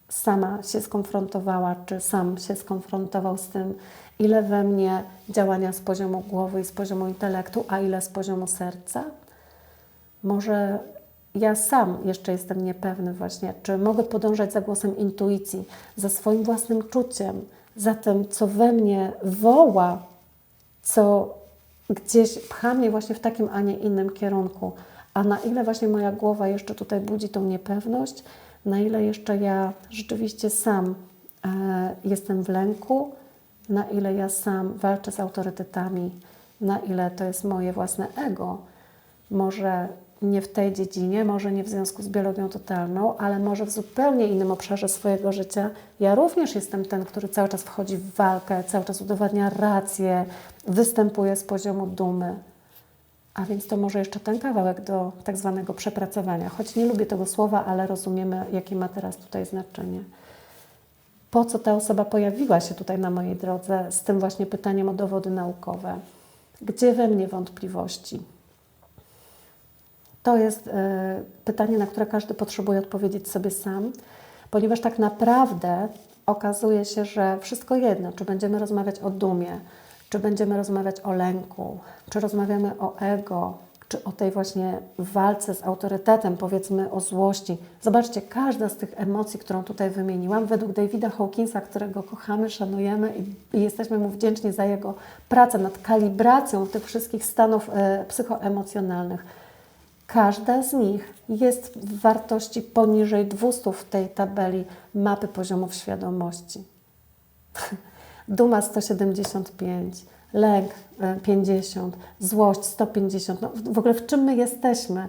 sama się skonfrontowała, czy sam się skonfrontował z tym, ile we mnie działania z poziomu głowy i z poziomu intelektu, a ile z poziomu serca? Może ja sam jeszcze jestem niepewny właśnie, czy mogę podążać za głosem intuicji, za swoim własnym czuciem, za tym, co we mnie woła, co gdzieś pcha mnie właśnie w takim, a nie innym kierunku. a na ile właśnie moja głowa jeszcze tutaj budzi tą niepewność, na ile jeszcze ja rzeczywiście sam jestem w lęku, na ile ja sam walczę z autorytetami, na ile to jest moje własne ego. Może nie w tej dziedzinie, może nie w związku z biologią totalną, ale może w zupełnie innym obszarze swojego życia. Ja również jestem ten, który cały czas wchodzi w walkę, cały czas udowadnia rację, występuje z poziomu dumy. A więc to może jeszcze ten kawałek do tak zwanego przepracowania. Choć nie lubię tego słowa, ale rozumiemy, jakie ma teraz tutaj znaczenie. Po co ta osoba pojawiła się tutaj na mojej drodze z tym właśnie pytaniem o dowody naukowe? Gdzie we mnie wątpliwości? To jest pytanie, na które każdy potrzebuje odpowiedzieć sobie sam, ponieważ tak naprawdę okazuje się, że wszystko jedno, czy będziemy rozmawiać o dumie, czy będziemy rozmawiać o lęku, czy rozmawiamy o ego, czy o tej właśnie walce z autorytetem, powiedzmy o złości. Zobaczcie, każda z tych emocji, którą tutaj wymieniłam, według Davida Hawkinsa, którego kochamy, szanujemy i jesteśmy mu wdzięczni za jego pracę nad kalibracją tych wszystkich stanów psychoemocjonalnych, każda z nich jest w wartości poniżej 200 w tej tabeli mapy poziomów świadomości. Duma 175, lęk 50, złość 150. No, w ogóle w czym my jesteśmy?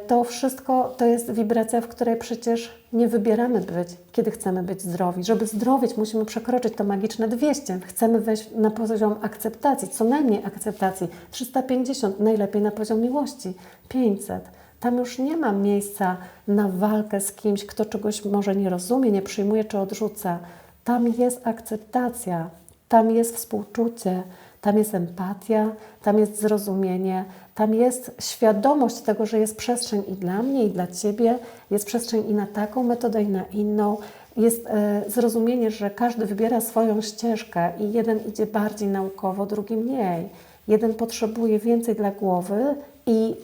To wszystko to jest wibracja, w której przecież nie wybieramy być, kiedy chcemy być zdrowi. Żeby zdrowieć, musimy przekroczyć to magiczne 200. Chcemy wejść na poziom akceptacji, co najmniej akceptacji. 350, najlepiej na poziom miłości. 500. Tam już nie ma miejsca na walkę z kimś, kto czegoś może nie rozumie, nie przyjmuje czy odrzuca. Tam jest akceptacja, tam jest współczucie, tam jest empatia, tam jest zrozumienie, tam jest świadomość tego, że jest przestrzeń i dla mnie, i dla Ciebie, jest przestrzeń i na taką metodę, i na inną. Jest zrozumienie, że każdy wybiera swoją ścieżkę i jeden idzie bardziej naukowo, drugi mniej. Jeden potrzebuje więcej dla głowy i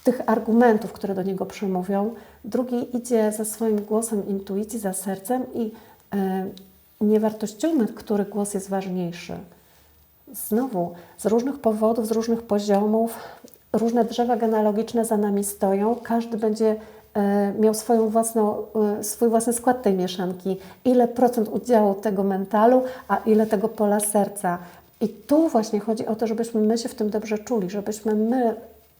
tych argumentów, które do niego przemówią, drugi idzie za swoim głosem intuicji, za sercem i nie wartościujmy, który głos jest ważniejszy. Znowu, z różnych powodów, z różnych poziomów, różne drzewa genealogiczne za nami stoją. Każdy będzie miał swój własny skład tej mieszanki. Ile procent udziału tego mentalu, a ile tego pola serca. I tu właśnie chodzi o to, żebyśmy my się w tym dobrze czuli, żebyśmy my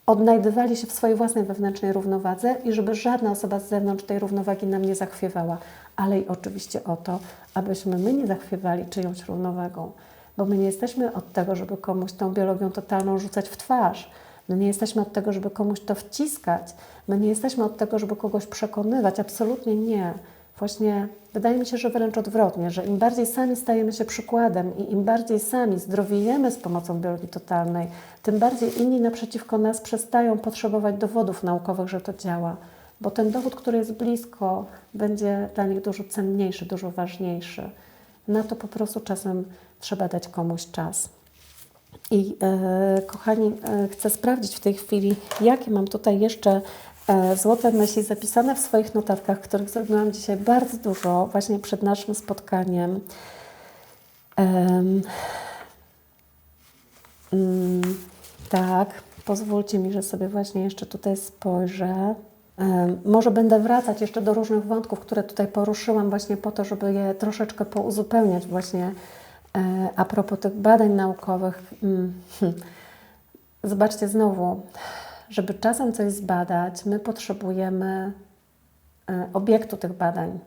odnajdywali się w swojej własnej wewnętrznej równowadze i żeby żadna osoba z zewnątrz tej równowagi nam nie zachwiewała. Ale i oczywiście o to, abyśmy my nie zachwiewali czyjąś równowagą. Bo my nie jesteśmy od tego, żeby komuś tą biologią totalną rzucać w twarz. My nie jesteśmy od tego, żeby komuś to wciskać. My nie jesteśmy od tego, żeby kogoś przekonywać. Absolutnie nie. Właśnie wydaje mi się, że wręcz odwrotnie, że im bardziej sami stajemy się przykładem i im bardziej sami zdrowiejemy z pomocą biologii totalnej, tym bardziej inni naprzeciwko nas przestają potrzebować dowodów naukowych, że to działa. Bo ten dowód, który jest blisko, będzie dla nich dużo cenniejszy, dużo ważniejszy. Na to po prostu czasem trzeba dać komuś czas. I kochani, chcę sprawdzić w tej chwili, jakie mam tutaj jeszcze złote myśli zapisane w swoich notatkach, których zrobiłam dzisiaj bardzo dużo, właśnie przed naszym spotkaniem. Tak, pozwólcie mi, że sobie właśnie jeszcze tutaj spojrzę. Może będę wracać jeszcze do różnych wątków, które tutaj poruszyłam właśnie po to, żeby je troszeczkę pouzupełniać właśnie a propos tych badań naukowych. Zobaczcie znowu, żeby czasem coś zbadać, my potrzebujemy obiektu tych badań.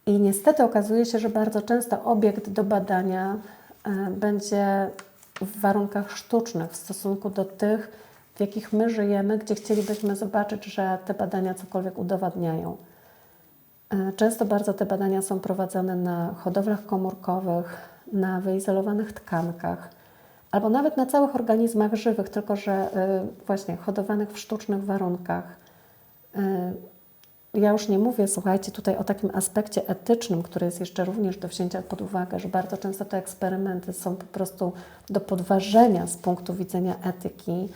I niestety okazuje się, że bardzo często obiekt do badania będzie w warunkach sztucznych w stosunku do tych, w jakich my żyjemy, gdzie chcielibyśmy zobaczyć, że te badania cokolwiek udowadniają. Często bardzo te badania są prowadzone na hodowlach komórkowych, na wyizolowanych tkankach, albo nawet na całych organizmach żywych, tylko że właśnie hodowanych w sztucznych warunkach. Ja już nie mówię, słuchajcie, tutaj o takim aspekcie etycznym, który jest jeszcze również do wzięcia pod uwagę, że bardzo często te eksperymenty są po prostu do podważenia z punktu widzenia etyki,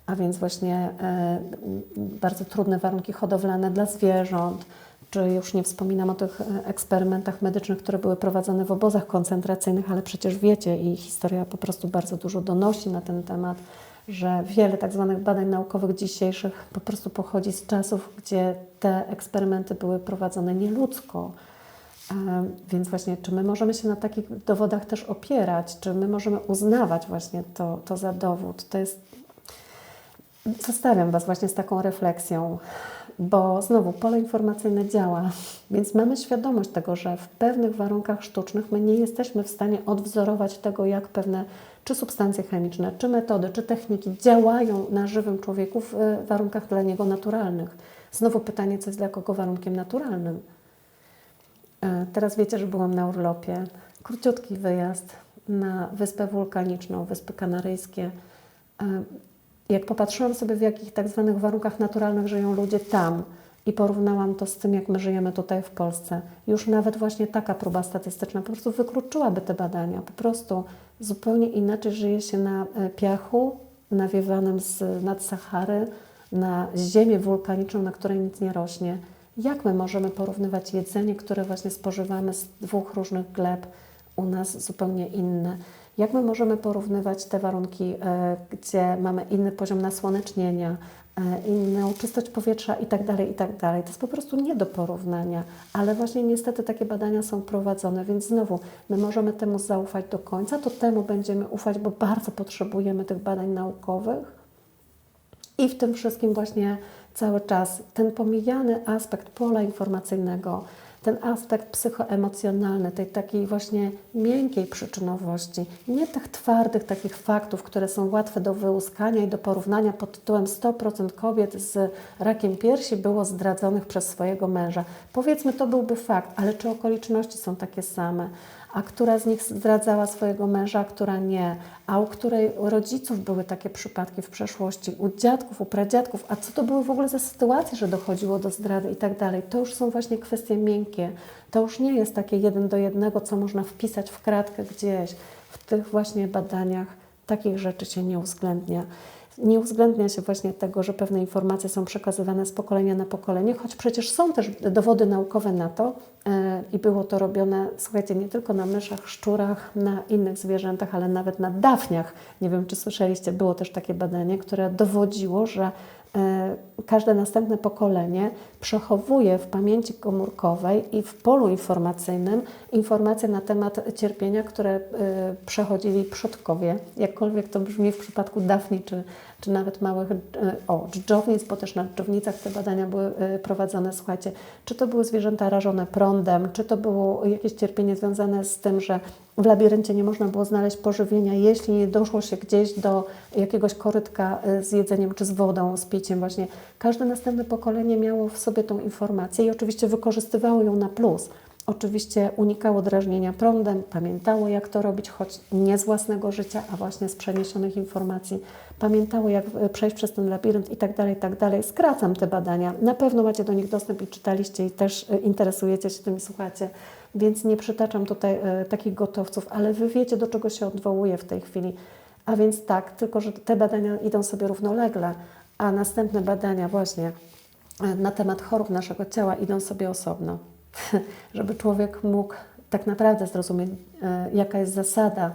a więc właśnie bardzo trudne warunki hodowlane dla zwierząt, czy już nie wspominam o tych eksperymentach medycznych, które były prowadzone w obozach koncentracyjnych, ale przecież wiecie i historia po prostu bardzo dużo donosi na ten temat, że wiele tak zwanych badań naukowych dzisiejszych po prostu pochodzi z czasów, gdzie te eksperymenty były prowadzone nieludzko. Więc właśnie, czy my możemy się na takich dowodach też opierać, czy my możemy uznawać właśnie to za dowód? To jest... Zostawiam Was właśnie z taką refleksją, bo znowu pole informacyjne działa, więc mamy świadomość tego, że w pewnych warunkach sztucznych my nie jesteśmy w stanie odwzorować tego, jak pewne czy substancje chemiczne, czy metody, czy techniki działają na żywym człowieku w warunkach dla niego naturalnych. Znowu pytanie, co jest dla kogo warunkiem naturalnym. Teraz wiecie, że byłam na urlopie. Króciutki wyjazd na Wyspę Wulkaniczną, Wyspy Kanaryjskie. Jak popatrzyłam sobie, w jakich tak zwanych warunkach naturalnych żyją ludzie tam i porównałam to z tym, jak my żyjemy tutaj w Polsce, już nawet właśnie taka próba statystyczna po prostu wykluczyłaby te badania. Po prostu zupełnie inaczej żyje się na piachu nawiewanym nad Sahary, na ziemię wulkaniczną, na której nic nie rośnie. Jak my możemy porównywać jedzenie, które właśnie spożywamy z dwóch różnych gleb, u nas zupełnie inne? Jak my możemy porównywać te warunki, gdzie mamy inny poziom nasłonecznienia, inną czystość powietrza itd., itd. To jest po prostu nie do porównania, ale właśnie niestety takie badania są prowadzone, więc znowu my możemy temu zaufać do końca, to temu będziemy ufać, bo bardzo potrzebujemy tych badań naukowych i w tym wszystkim właśnie cały czas ten pomijany aspekt pola informacyjnego, ten aspekt psychoemocjonalny, tej takiej właśnie miękkiej przyczynowości, nie tych twardych takich faktów, które są łatwe do wyłuskania i do porównania pod tytułem 100% kobiet z rakiem piersi było zdradzonych przez swojego męża. Powiedzmy, to byłby fakt, ale czy okoliczności są takie same? A która z nich zdradzała swojego męża, a która nie? A u której rodziców były takie przypadki w przeszłości? U dziadków, u pradziadków? A co to były w ogóle za sytuacje, że dochodziło do zdrady i tak dalej? To już są właśnie kwestie miękkie. To już nie jest takie 1 do 1, co można wpisać w kratkę gdzieś. W tych właśnie badaniach takich rzeczy się nie uwzględnia. Nie uwzględnia się właśnie tego, że pewne informacje są przekazywane z pokolenia na pokolenie, choć przecież są też dowody naukowe na to i było to robione, słuchajcie, nie tylko na myszach, szczurach, na innych zwierzętach, ale nawet na dafniach. Nie wiem, czy słyszeliście, było też takie badanie, które dowodziło, że każde następne pokolenie przechowuje w pamięci komórkowej i w polu informacyjnym informacje na temat cierpienia, które przechodzili przodkowie. Jakkolwiek to brzmi w przypadku dafni, czy nawet małych dżdżownic, bo też na dżdżownicach te badania były prowadzone. Słuchajcie, czy to były zwierzęta rażone prądem, czy to było jakieś cierpienie związane z tym, że w labiryncie nie można było znaleźć pożywienia, jeśli nie doszło się gdzieś do jakiegoś korytka z jedzeniem czy z wodą, z piciem właśnie. Każde następne pokolenie miało w sobie tą informację i oczywiście wykorzystywało ją na plus. Oczywiście unikało drażnienia prądem, pamiętało, jak to robić, choć nie z własnego życia, a właśnie z przeniesionych informacji. Pamiętało, jak przejść przez ten labirynt i tak dalej, i tak dalej. Skracam te badania. Na pewno macie do nich dostęp i czytaliście i też interesujecie się tym i słuchacie, więc nie przytaczam tutaj takich gotowców, ale Wy wiecie, do czego się odwołuję w tej chwili. A więc tak, tylko że te badania idą sobie równolegle, a następne badania właśnie na temat chorób naszego ciała idą sobie osobno. Żeby człowiek mógł tak naprawdę zrozumieć, jaka jest zasada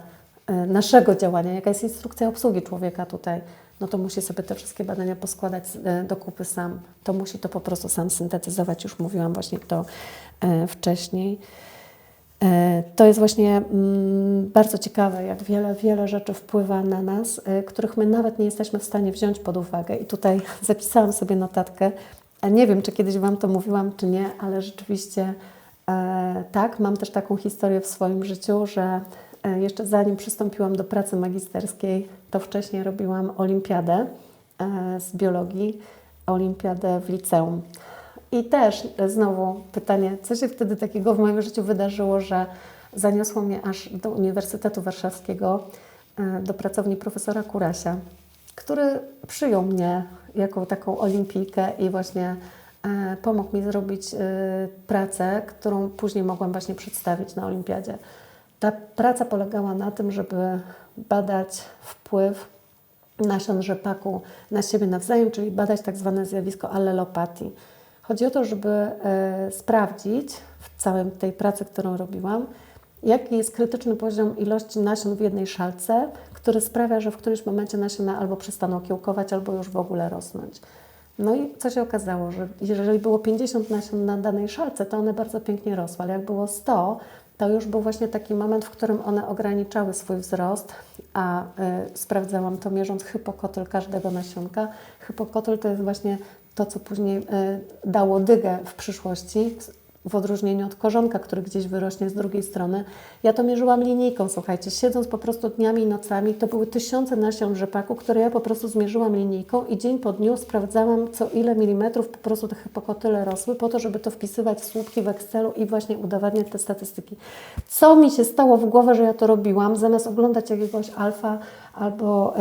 naszego działania, jaka jest instrukcja obsługi człowieka tutaj, no to musi sobie te wszystkie badania poskładać do kupy sam. To musi to po prostu sam syntetyzować. Już mówiłam właśnie to wcześniej. To jest właśnie bardzo ciekawe, jak wiele rzeczy wpływa na nas, których my nawet nie jesteśmy w stanie wziąć pod uwagę. I tutaj zapisałam sobie notatkę. Nie wiem, czy kiedyś Wam to mówiłam, czy nie, ale rzeczywiście tak, mam też taką historię w swoim życiu, że jeszcze zanim przystąpiłam do pracy magisterskiej, to wcześniej robiłam olimpiadę z biologii, olimpiadę w liceum. I też znowu pytanie, co się wtedy takiego w moim życiu wydarzyło, że zaniosło mnie aż do Uniwersytetu Warszawskiego, do pracowni profesora Kurasia, który przyjął mnie jako taką olimpijkę i właśnie pomógł mi zrobić pracę, którą później mogłam właśnie przedstawić na olimpiadzie. Ta praca polegała na tym, żeby badać wpływ nasion rzepaku na siebie nawzajem, czyli badać tak zwane zjawisko allelopatii. Chodzi o to, żeby sprawdzić w całej tej pracy, którą robiłam, jaki jest krytyczny poziom ilości nasion w jednej szalce, który sprawia, że w którymś momencie nasiona albo przestaną kiełkować, albo już w ogóle rosnąć. No i co się okazało, że jeżeli było 50 nasion na danej szalce, to one bardzo pięknie rosły, ale jak było 100, to już był właśnie taki moment, w którym one ograniczały swój wzrost, a sprawdzałam to mierząc hypokotyl każdego nasionka. Hypokotyl to jest właśnie to, co później dało dygę w przyszłości, w odróżnieniu od korzonka, który gdzieś wyrośnie z drugiej strony. Ja to mierzyłam linijką, słuchajcie, siedząc po prostu dniami i nocami, to były tysiące nasion rzepaku, które ja po prostu zmierzyłam linijką i dzień po dniu sprawdzałam, co ile milimetrów po prostu te hypokotyle rosły, po to, żeby to wpisywać w słupki w Excelu i właśnie udowadniać te statystyki. Co mi się stało w głowę, że ja to robiłam, zamiast oglądać jakiegoś Alfa albo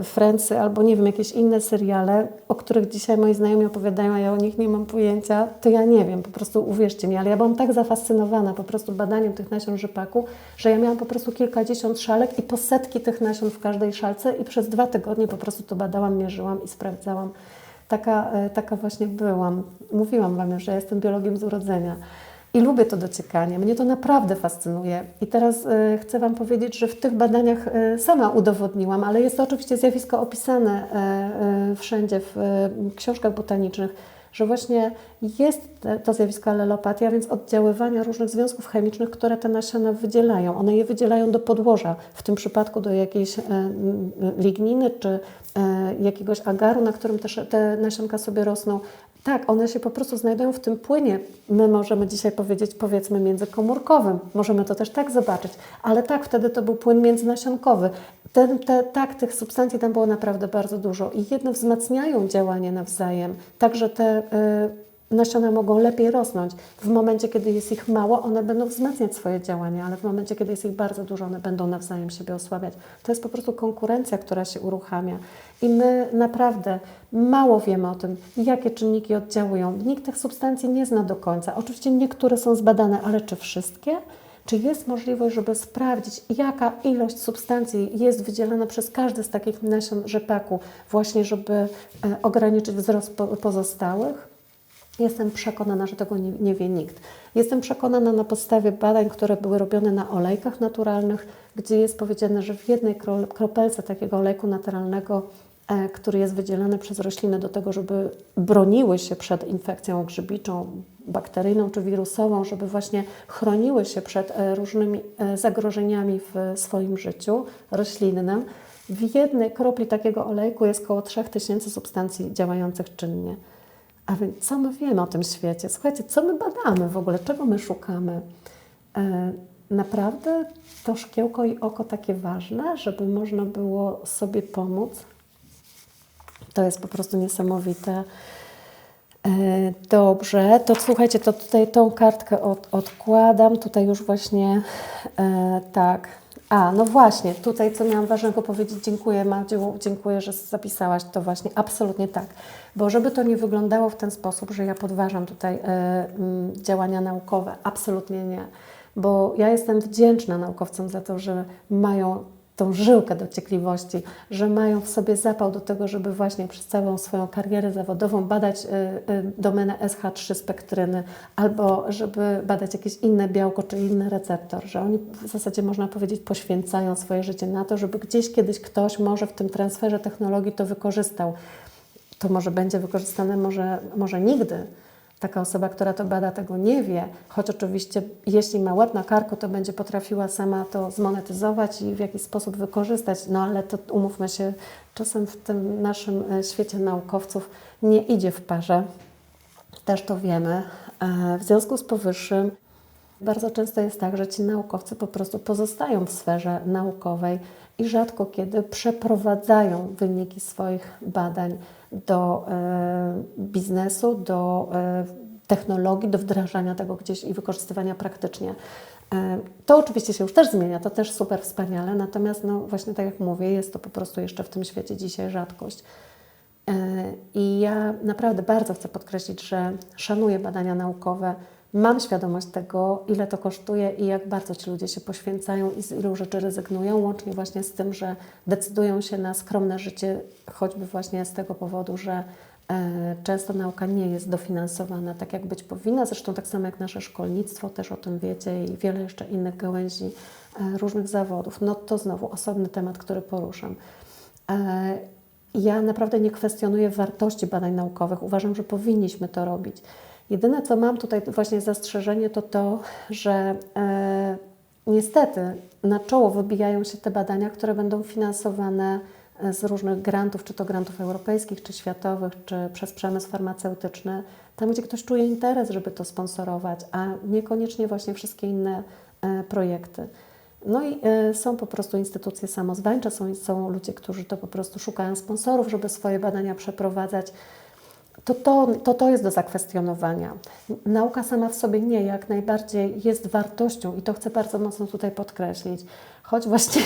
Friendsy, albo nie wiem, jakieś inne seriale, o których dzisiaj moi znajomi opowiadają, a ja o nich nie mam pojęcia, to ja nie wiem, po prostu uwierzcie mi, ale ja byłam tak zafascynowana po prostu badaniem tych nasion rzepaku, że ja miałam po prostu kilkadziesiąt szalek i po setki tych nasion w każdej szalce i przez 2 tygodnie po prostu to badałam, mierzyłam i sprawdzałam. Taka właśnie byłam. Mówiłam Wam już, że jestem biologiem z urodzenia. I lubię to dociekanie. Mnie to naprawdę fascynuje. I teraz chcę Wam powiedzieć, że w tych badaniach sama udowodniłam, ale jest to oczywiście zjawisko opisane wszędzie w książkach botanicznych, że właśnie jest to zjawisko allelopatia, więc oddziaływania różnych związków chemicznych, które te nasiona wydzielają. One je wydzielają do podłoża, w tym przypadku do jakiejś ligniny czy jakiegoś agaru, na którym też te nasionka sobie rosną. Tak, one się po prostu znajdują w tym płynie. My możemy dzisiaj powiedzieć, powiedzmy, międzykomórkowym. Możemy to też tak zobaczyć. Ale tak, wtedy to był płyn międzynasionkowy. Tych substancji tam było naprawdę bardzo dużo. I jedne wzmacniają działanie nawzajem. Także te nasiona mogą lepiej rosnąć. W momencie, kiedy jest ich mało, one będą wzmacniać swoje działanie, ale w momencie, kiedy jest ich bardzo dużo, one będą nawzajem siebie osłabiać. To jest po prostu konkurencja, która się uruchamia. I my naprawdę mało wiemy o tym, jakie czynniki oddziałują. Nikt tych substancji nie zna do końca. Oczywiście niektóre są zbadane, ale czy wszystkie? Czy jest możliwość, żeby sprawdzić, jaka ilość substancji jest wydzielana przez każdy z takich nasion rzepaku, właśnie żeby ograniczyć wzrost pozostałych? Jestem przekonana, że tego nie wie nikt. Jestem przekonana na podstawie badań, które były robione na olejkach naturalnych, gdzie jest powiedziane, że w jednej kropelce takiego olejku naturalnego, który jest wydzielany przez rośliny do tego, żeby broniły się przed infekcją grzybiczą, bakteryjną czy wirusową, żeby właśnie chroniły się przed różnymi zagrożeniami w swoim życiu roślinnym, w jednej kropli takiego olejku jest około 3000 substancji działających czynnie. A więc co my wiemy o tym świecie? Słuchajcie, co my badamy w ogóle? Czego my szukamy? Naprawdę to szkiełko i oko takie ważne, żeby można było sobie pomóc? To jest po prostu niesamowite. Dobrze, to słuchajcie, to tutaj tą kartkę odkładam. Tutaj już właśnie tak. No właśnie, tutaj co miałam ważnego powiedzieć, dziękuję Madziu, dziękuję, że zapisałaś to właśnie, absolutnie tak, bo żeby to nie wyglądało w ten sposób, że ja podważam tutaj działania naukowe, absolutnie nie, bo ja jestem wdzięczna naukowcom za to, że mają tą żyłkę dociekliwości, że mają w sobie zapał do tego, żeby właśnie przez całą swoją karierę zawodową badać domenę SH3 spektryny albo żeby badać jakieś inne białko czy inny receptor, że oni w zasadzie można powiedzieć poświęcają swoje życie na to, żeby gdzieś kiedyś ktoś może w tym transferze technologii to wykorzystał. To może będzie wykorzystane, może nigdy. Taka osoba, która to bada, tego nie wie, choć oczywiście jeśli ma łeb na karku, to będzie potrafiła sama to zmonetyzować i w jakiś sposób wykorzystać, no ale to umówmy się, czasem w tym naszym świecie naukowców nie idzie w parze, też to wiemy. W związku z powyższym bardzo często jest tak, że ci naukowcy po prostu pozostają w sferze naukowej i rzadko kiedy przeprowadzają wyniki swoich badań do biznesu, do technologii, do wdrażania tego gdzieś i wykorzystywania praktycznie. To oczywiście się już też zmienia, to też super wspaniale, natomiast no właśnie tak jak mówię, jest to po prostu jeszcze w tym świecie dzisiaj rzadkość. I ja naprawdę bardzo chcę podkreślić, że szanuję badania naukowe, mam świadomość tego, ile to kosztuje i jak bardzo ci ludzie się poświęcają i z ilu rzeczy rezygnują, łącznie właśnie z tym, że decydują się na skromne życie, choćby właśnie z tego powodu, że Często nauka nie jest dofinansowana tak, jak być powinna. Zresztą tak samo jak nasze szkolnictwo, też o tym wiecie, i wiele jeszcze innych gałęzi różnych zawodów. No to znowu osobny temat, który poruszam. Ja naprawdę nie kwestionuję wartości badań naukowych. Uważam, że powinniśmy to robić. Jedyne, co mam tutaj właśnie zastrzeżenie, to to, że niestety na czoło wybijają się te badania, które będą finansowane z różnych grantów, czy to grantów europejskich, czy światowych, czy przez przemysł farmaceutyczny, tam gdzie ktoś czuje interes, żeby to sponsorować, a niekoniecznie właśnie wszystkie inne projekty. No i są po prostu instytucje samozwańcze, są ludzie, którzy to po prostu szukają sponsorów, żeby swoje badania przeprowadzać. To jest do zakwestionowania. Nauka sama w sobie nie, jak najbardziej jest wartością i to chcę bardzo mocno tutaj podkreślić. Choć właśnie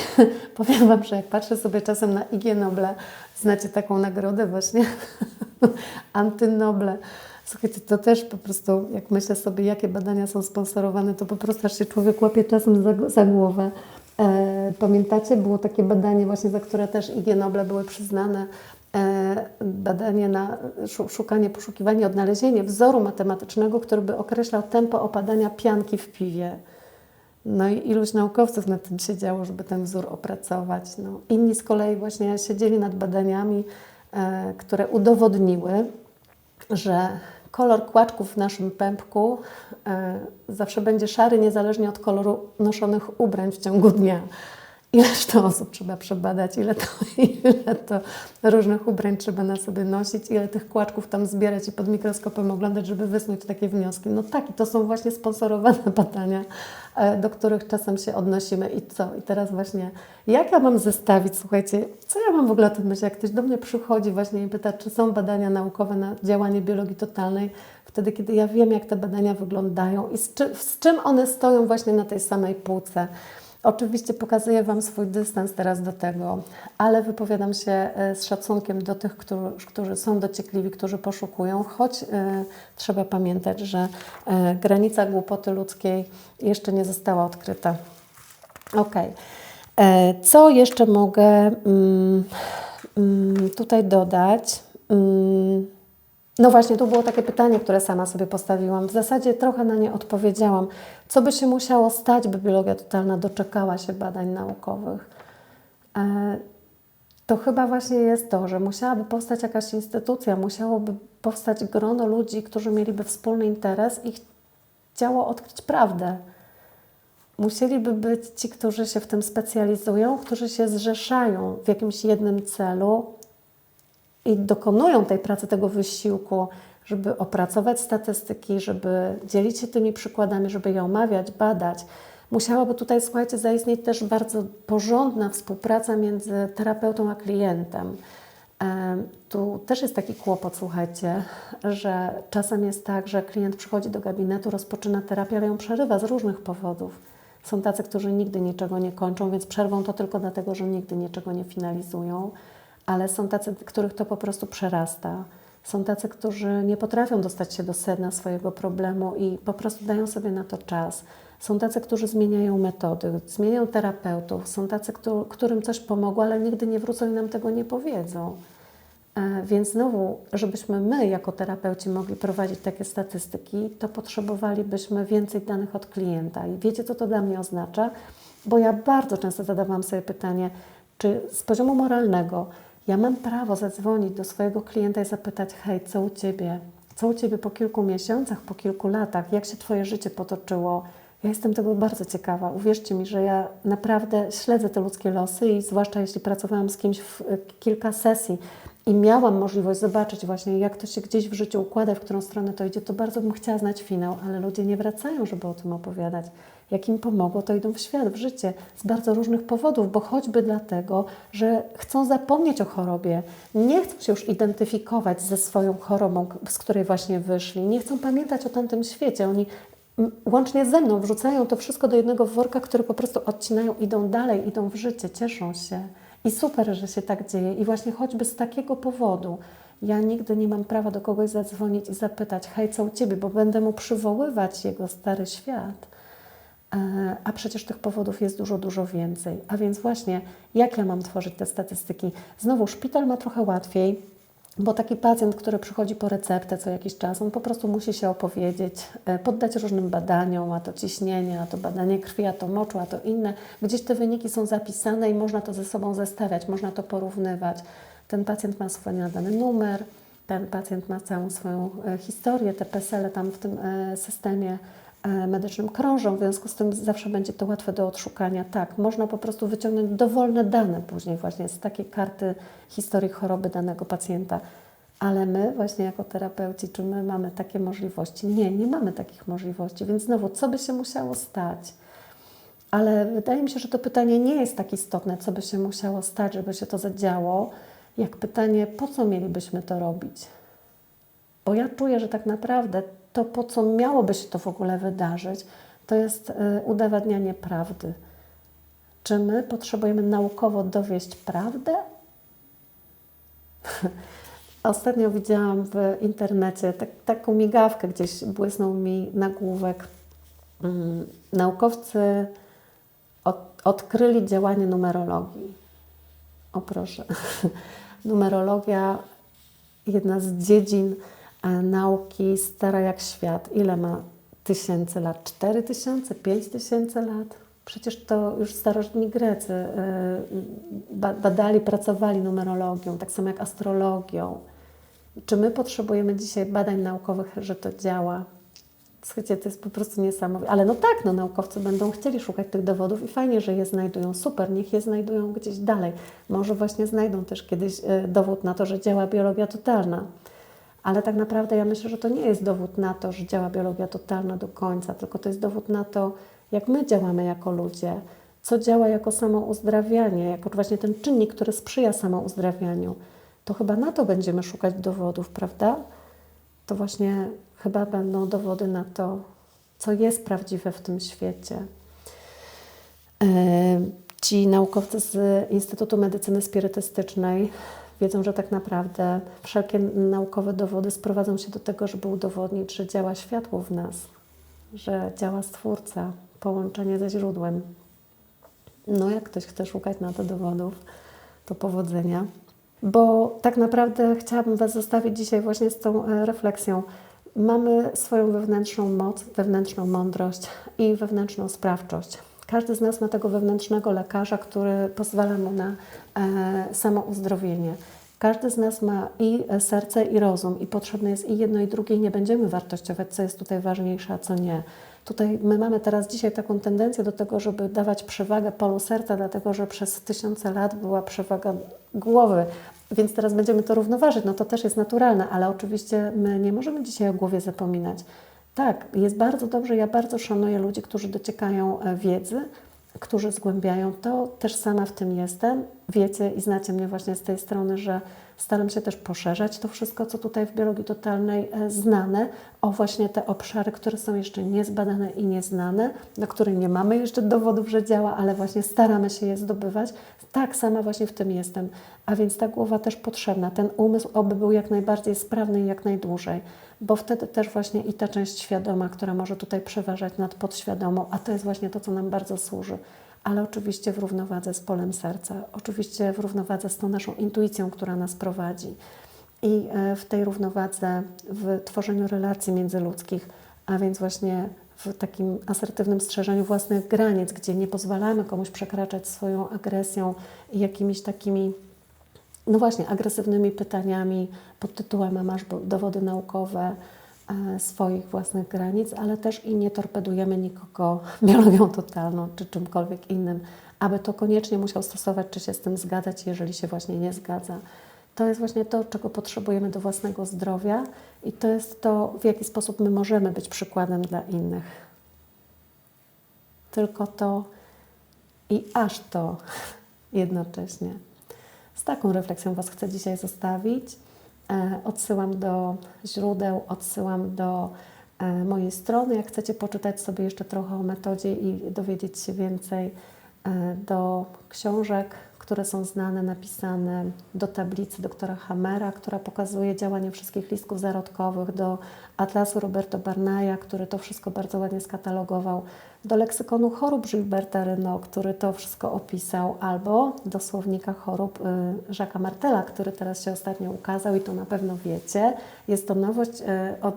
powiem Wam, że jak patrzę sobie czasem na IG Nobla, znacie taką nagrodę właśnie, Antynoble. Słuchajcie, to też po prostu, jak myślę sobie, jakie badania są sponsorowane, to po prostu aż się człowiek łapie czasem za głowę. Pamiętacie, było takie badanie właśnie, za które też IG Nobla były przyznane, badanie na poszukiwanie, odnalezienie wzoru matematycznego, który by określał tempo opadania pianki w piwie. No i iluś naukowców nad tym siedziało, żeby ten wzór opracować. No. Inni z kolei właśnie siedzieli nad badaniami, które udowodniły, że kolor kłaczków w naszym pępku zawsze będzie szary, niezależnie od koloru noszonych ubrań w ciągu dnia. Ileż to osób trzeba przebadać, ile to różnych ubrań trzeba na sobie nosić, ile tych kłaczków tam zbierać i pod mikroskopem oglądać, żeby wysnuć takie wnioski. No tak, i to są właśnie sponsorowane badania, do których czasem się odnosimy. I co? I teraz właśnie, jak ja mam zestawić, słuchajcie, co ja mam w ogóle o tym myśleć, jak ktoś do mnie przychodzi właśnie i pyta, czy są badania naukowe na działanie biologii totalnej, wtedy, kiedy ja wiem, jak te badania wyglądają i z czym one stoją właśnie na tej samej półce. Oczywiście pokazuję Wam swój dystans teraz do tego, ale wypowiadam się z szacunkiem do tych, którzy są dociekliwi, którzy poszukują, choć trzeba pamiętać, że granica głupoty ludzkiej jeszcze nie została odkryta. Ok. Co jeszcze mogę tutaj dodać? No właśnie, tu było takie pytanie, które sama sobie postawiłam. W zasadzie trochę na nie odpowiedziałam. Co by się musiało stać, by biologia totalna doczekała się badań naukowych? To chyba właśnie jest to, że musiałaby powstać jakaś instytucja, musiałoby powstać grono ludzi, którzy mieliby wspólny interes i chciało odkryć prawdę. Musieliby być ci, którzy się w tym specjalizują, którzy się zrzeszają w jakimś jednym celu i dokonują tej pracy, tego wysiłku, żeby opracować statystyki, żeby dzielić się tymi przykładami, żeby je omawiać, badać. Musiałaby tutaj, słuchajcie, zaistnieć też bardzo porządna współpraca między terapeutą a klientem. Tu też jest taki kłopot, słuchajcie, że czasem jest tak, że klient przychodzi do gabinetu, rozpoczyna terapię, ale ją przerywa z różnych powodów. Są tacy, którzy nigdy niczego nie kończą, więc przerwą to tylko dlatego, że nigdy niczego nie finalizują. Ale są tacy, których to po prostu przerasta. Są tacy, którzy nie potrafią dostać się do sedna swojego problemu i po prostu dają sobie na to czas. Są tacy, którzy zmieniają metody, zmieniają terapeutów. Są tacy, którym coś pomogło, ale nigdy nie wrócą i nam tego nie powiedzą. Więc znowu, żebyśmy my jako terapeuci mogli prowadzić takie statystyki, to potrzebowalibyśmy więcej danych od klienta. I wiecie, co to dla mnie oznacza? Bo ja bardzo często zadawałam sobie pytanie, czy z poziomu moralnego ja mam prawo zadzwonić do swojego klienta i zapytać: hej, co u Ciebie? Co u Ciebie po kilku miesiącach, po kilku latach? Jak się Twoje życie potoczyło? Ja jestem tego bardzo ciekawa. Uwierzcie mi, że ja naprawdę śledzę te ludzkie losy i zwłaszcza jeśli pracowałam z kimś w kilka sesji i miałam możliwość zobaczyć właśnie, jak to się gdzieś w życiu układa, w którą stronę to idzie, to bardzo bym chciała znać finał, ale ludzie nie wracają, żeby o tym opowiadać. Jak im pomogło, to idą w świat, w życie z bardzo różnych powodów, bo choćby dlatego, że chcą zapomnieć o chorobie, nie chcą się już identyfikować ze swoją chorobą, z której właśnie wyszli, nie chcą pamiętać o tamtym świecie. Oni łącznie ze mną wrzucają to wszystko do jednego worka, który po prostu odcinają, idą dalej, idą w życie, cieszą się. I super, że się tak dzieje. I właśnie choćby z takiego powodu ja nigdy nie mam prawa do kogoś zadzwonić i zapytać: hej, co u Ciebie? Bo będę mu przywoływać jego stary świat. A przecież tych powodów jest dużo, dużo więcej. A więc właśnie, jak ja mam tworzyć te statystyki? Znowu, szpital ma trochę łatwiej. Bo taki pacjent, który przychodzi po receptę co jakiś czas, on po prostu musi się opowiedzieć, poddać różnym badaniom, a to ciśnienie, a to badanie krwi, a to moczu, a to inne. Gdzieś te wyniki są zapisane i można to ze sobą zestawiać, można to porównywać. Ten pacjent ma swój nadany numer, ten pacjent ma całą swoją historię, te PESEL-e tam w tym systemie medycznym krążą, w związku z tym zawsze będzie to łatwe do odszukania. Tak, można po prostu wyciągnąć dowolne dane później właśnie z takiej karty historii choroby danego pacjenta. Ale my właśnie jako terapeuci, czy my mamy takie możliwości? Nie, nie mamy takich możliwości, więc znowu, co by się musiało stać? Ale wydaje mi się, że to pytanie nie jest tak istotne, co by się musiało stać, żeby się to zadziało, jak pytanie, po co mielibyśmy to robić? Bo ja czuję, że tak naprawdę to, po co miałoby się to w ogóle wydarzyć, to jest udowadnianie prawdy. Czy my potrzebujemy naukowo dowieść prawdę? Ostatnio widziałam w internecie taką migawkę, gdzieś błysnął mi nagłówek. Naukowcy odkryli działanie numerologii. O proszę. Numerologia, jedna z dziedzin nauki stara jak świat. Ile ma tysięcy lat? 4000, 5000 lat? Przecież to już starożytni Grecy badali, pracowali numerologią, tak samo jak astrologią. Czy my potrzebujemy dzisiaj badań naukowych, że to działa? Słuchajcie, to jest po prostu niesamowite. Ale no tak, no naukowcy będą chcieli szukać tych dowodów i fajnie, że je znajdują. Super, niech je znajdują gdzieś dalej. Może właśnie znajdą też kiedyś dowód na to, że działa biologia totalna. Ale tak naprawdę ja myślę, że to nie jest dowód na to, że działa biologia totalna do końca, tylko to jest dowód na to, jak my działamy jako ludzie, co działa jako samouzdrawianie, jako właśnie ten czynnik, który sprzyja samouzdrawianiu. To chyba na to będziemy szukać dowodów, prawda? To właśnie chyba będą dowody na to, co jest prawdziwe w tym świecie. Ci naukowcy z Instytutu Medycyny Spirytystycznej wiedzą, że tak naprawdę wszelkie naukowe dowody sprowadzą się do tego, żeby udowodnić, że działa światło w nas, że działa Stwórca, połączenie ze źródłem. No jak ktoś chce szukać na to dowodów, to powodzenia. Bo tak naprawdę chciałabym Was zostawić dzisiaj właśnie z tą refleksją. Mamy swoją wewnętrzną moc, wewnętrzną mądrość i wewnętrzną sprawczość. Każdy z nas ma tego wewnętrznego lekarza, który pozwala mu na samouzdrowienie. Każdy z nas ma i serce, i rozum, i potrzebne jest i jedno, i drugie, i nie będziemy wartościować, co jest tutaj ważniejsze, a co nie. Tutaj my mamy teraz dzisiaj taką tendencję do tego, żeby dawać przewagę polu serca, dlatego że przez tysiące lat była przewaga głowy, więc teraz będziemy to równoważyć. No to też jest naturalne, ale oczywiście my nie możemy dzisiaj o głowie zapominać. Tak, jest bardzo dobrze, ja bardzo szanuję ludzi, którzy dociekają wiedzy, którzy zgłębiają to. Też sama w tym jestem. Wiecie i znacie mnie właśnie z tej strony, że staram się też poszerzać to wszystko, co tutaj w biologii totalnej znane, o właśnie te obszary, które są jeszcze niezbadane i nieznane, na które nie mamy jeszcze dowodów, że działa, ale właśnie staramy się je zdobywać. Tak, sama właśnie w tym jestem. A więc ta głowa też potrzebna. Ten umysł oby był jak najbardziej sprawny i jak najdłużej, bo wtedy też właśnie i ta część świadoma, która może tutaj przeważać nad podświadomą, a to jest właśnie to, co nam bardzo służy. Ale oczywiście w równowadze z polem serca, oczywiście w równowadze z tą naszą intuicją, która nas prowadzi. I w tej równowadze, w tworzeniu relacji międzyludzkich, a więc właśnie w takim asertywnym strzeżeniu własnych granic, gdzie nie pozwalamy komuś przekraczać swoją agresją i jakimiś takimi, no właśnie, agresywnymi pytaniami pod tytułem a masz dowody naukowe swoich własnych granic, ale też i nie torpedujemy nikogo biologią totalną czy czymkolwiek innym, aby to koniecznie musiał stosować, czy się z tym zgadzać, jeżeli się właśnie nie zgadza. To jest właśnie to, czego potrzebujemy do własnego zdrowia i to jest to, w jaki sposób my możemy być przykładem dla innych. Tylko to i aż to jednocześnie. Z taką refleksją Was chcę dzisiaj zostawić. Odsyłam do źródeł, odsyłam do mojej strony. Jak chcecie poczytać sobie jeszcze trochę o metodzie i dowiedzieć się więcej, do książek, które są znane, napisane, do tablicy doktora Hammera, która pokazuje działanie wszystkich listków zarodkowych, do atlasu Roberto Barnaya, który to wszystko bardzo ładnie skatalogował. do leksykonu chorób Gilberta Reynaud, który to wszystko opisał, albo do słownika chorób Jacques'a Martela, który teraz się ostatnio ukazał i to na pewno wiecie. Jest to nowość,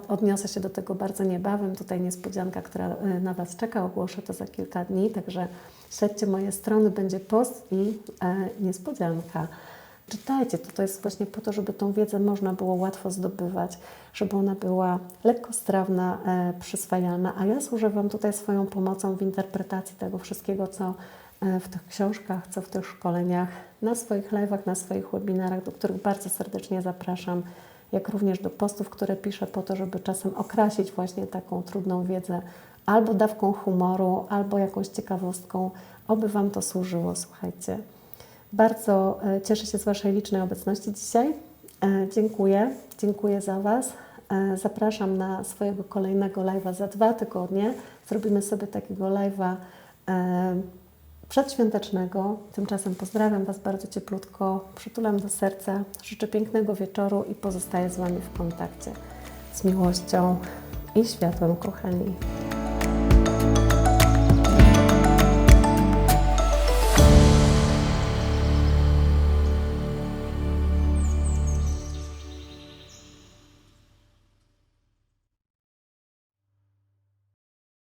odniosę się do tego bardzo niebawem. Tutaj niespodzianka, która na Was czeka, ogłoszę to za kilka dni, także śledźcie moje strony, będzie post i niespodzianka. Czytajcie, to jest właśnie po to, żeby tą wiedzę można było łatwo zdobywać, żeby ona była lekkostrawna, przyswajalna, a ja służę Wam tutaj swoją pomocą w interpretacji tego wszystkiego, co w tych książkach, co w tych szkoleniach, na swoich live'ach, na swoich webinarach, do których bardzo serdecznie zapraszam, jak również do postów, które piszę po to, żeby czasem okrasić właśnie taką trudną wiedzę albo dawką humoru, albo jakąś ciekawostką, oby Wam to służyło, słuchajcie. Bardzo cieszę się z Waszej licznej obecności dzisiaj. Dziękuję za Was. Zapraszam na swojego kolejnego live'a za 2 tygodnie. Zrobimy sobie takiego live'a przedświątecznego. Tymczasem pozdrawiam Was bardzo cieplutko, przytulam do serca, życzę pięknego wieczoru i pozostaję z Wami w kontakcie. Z miłością i światłem, kochani.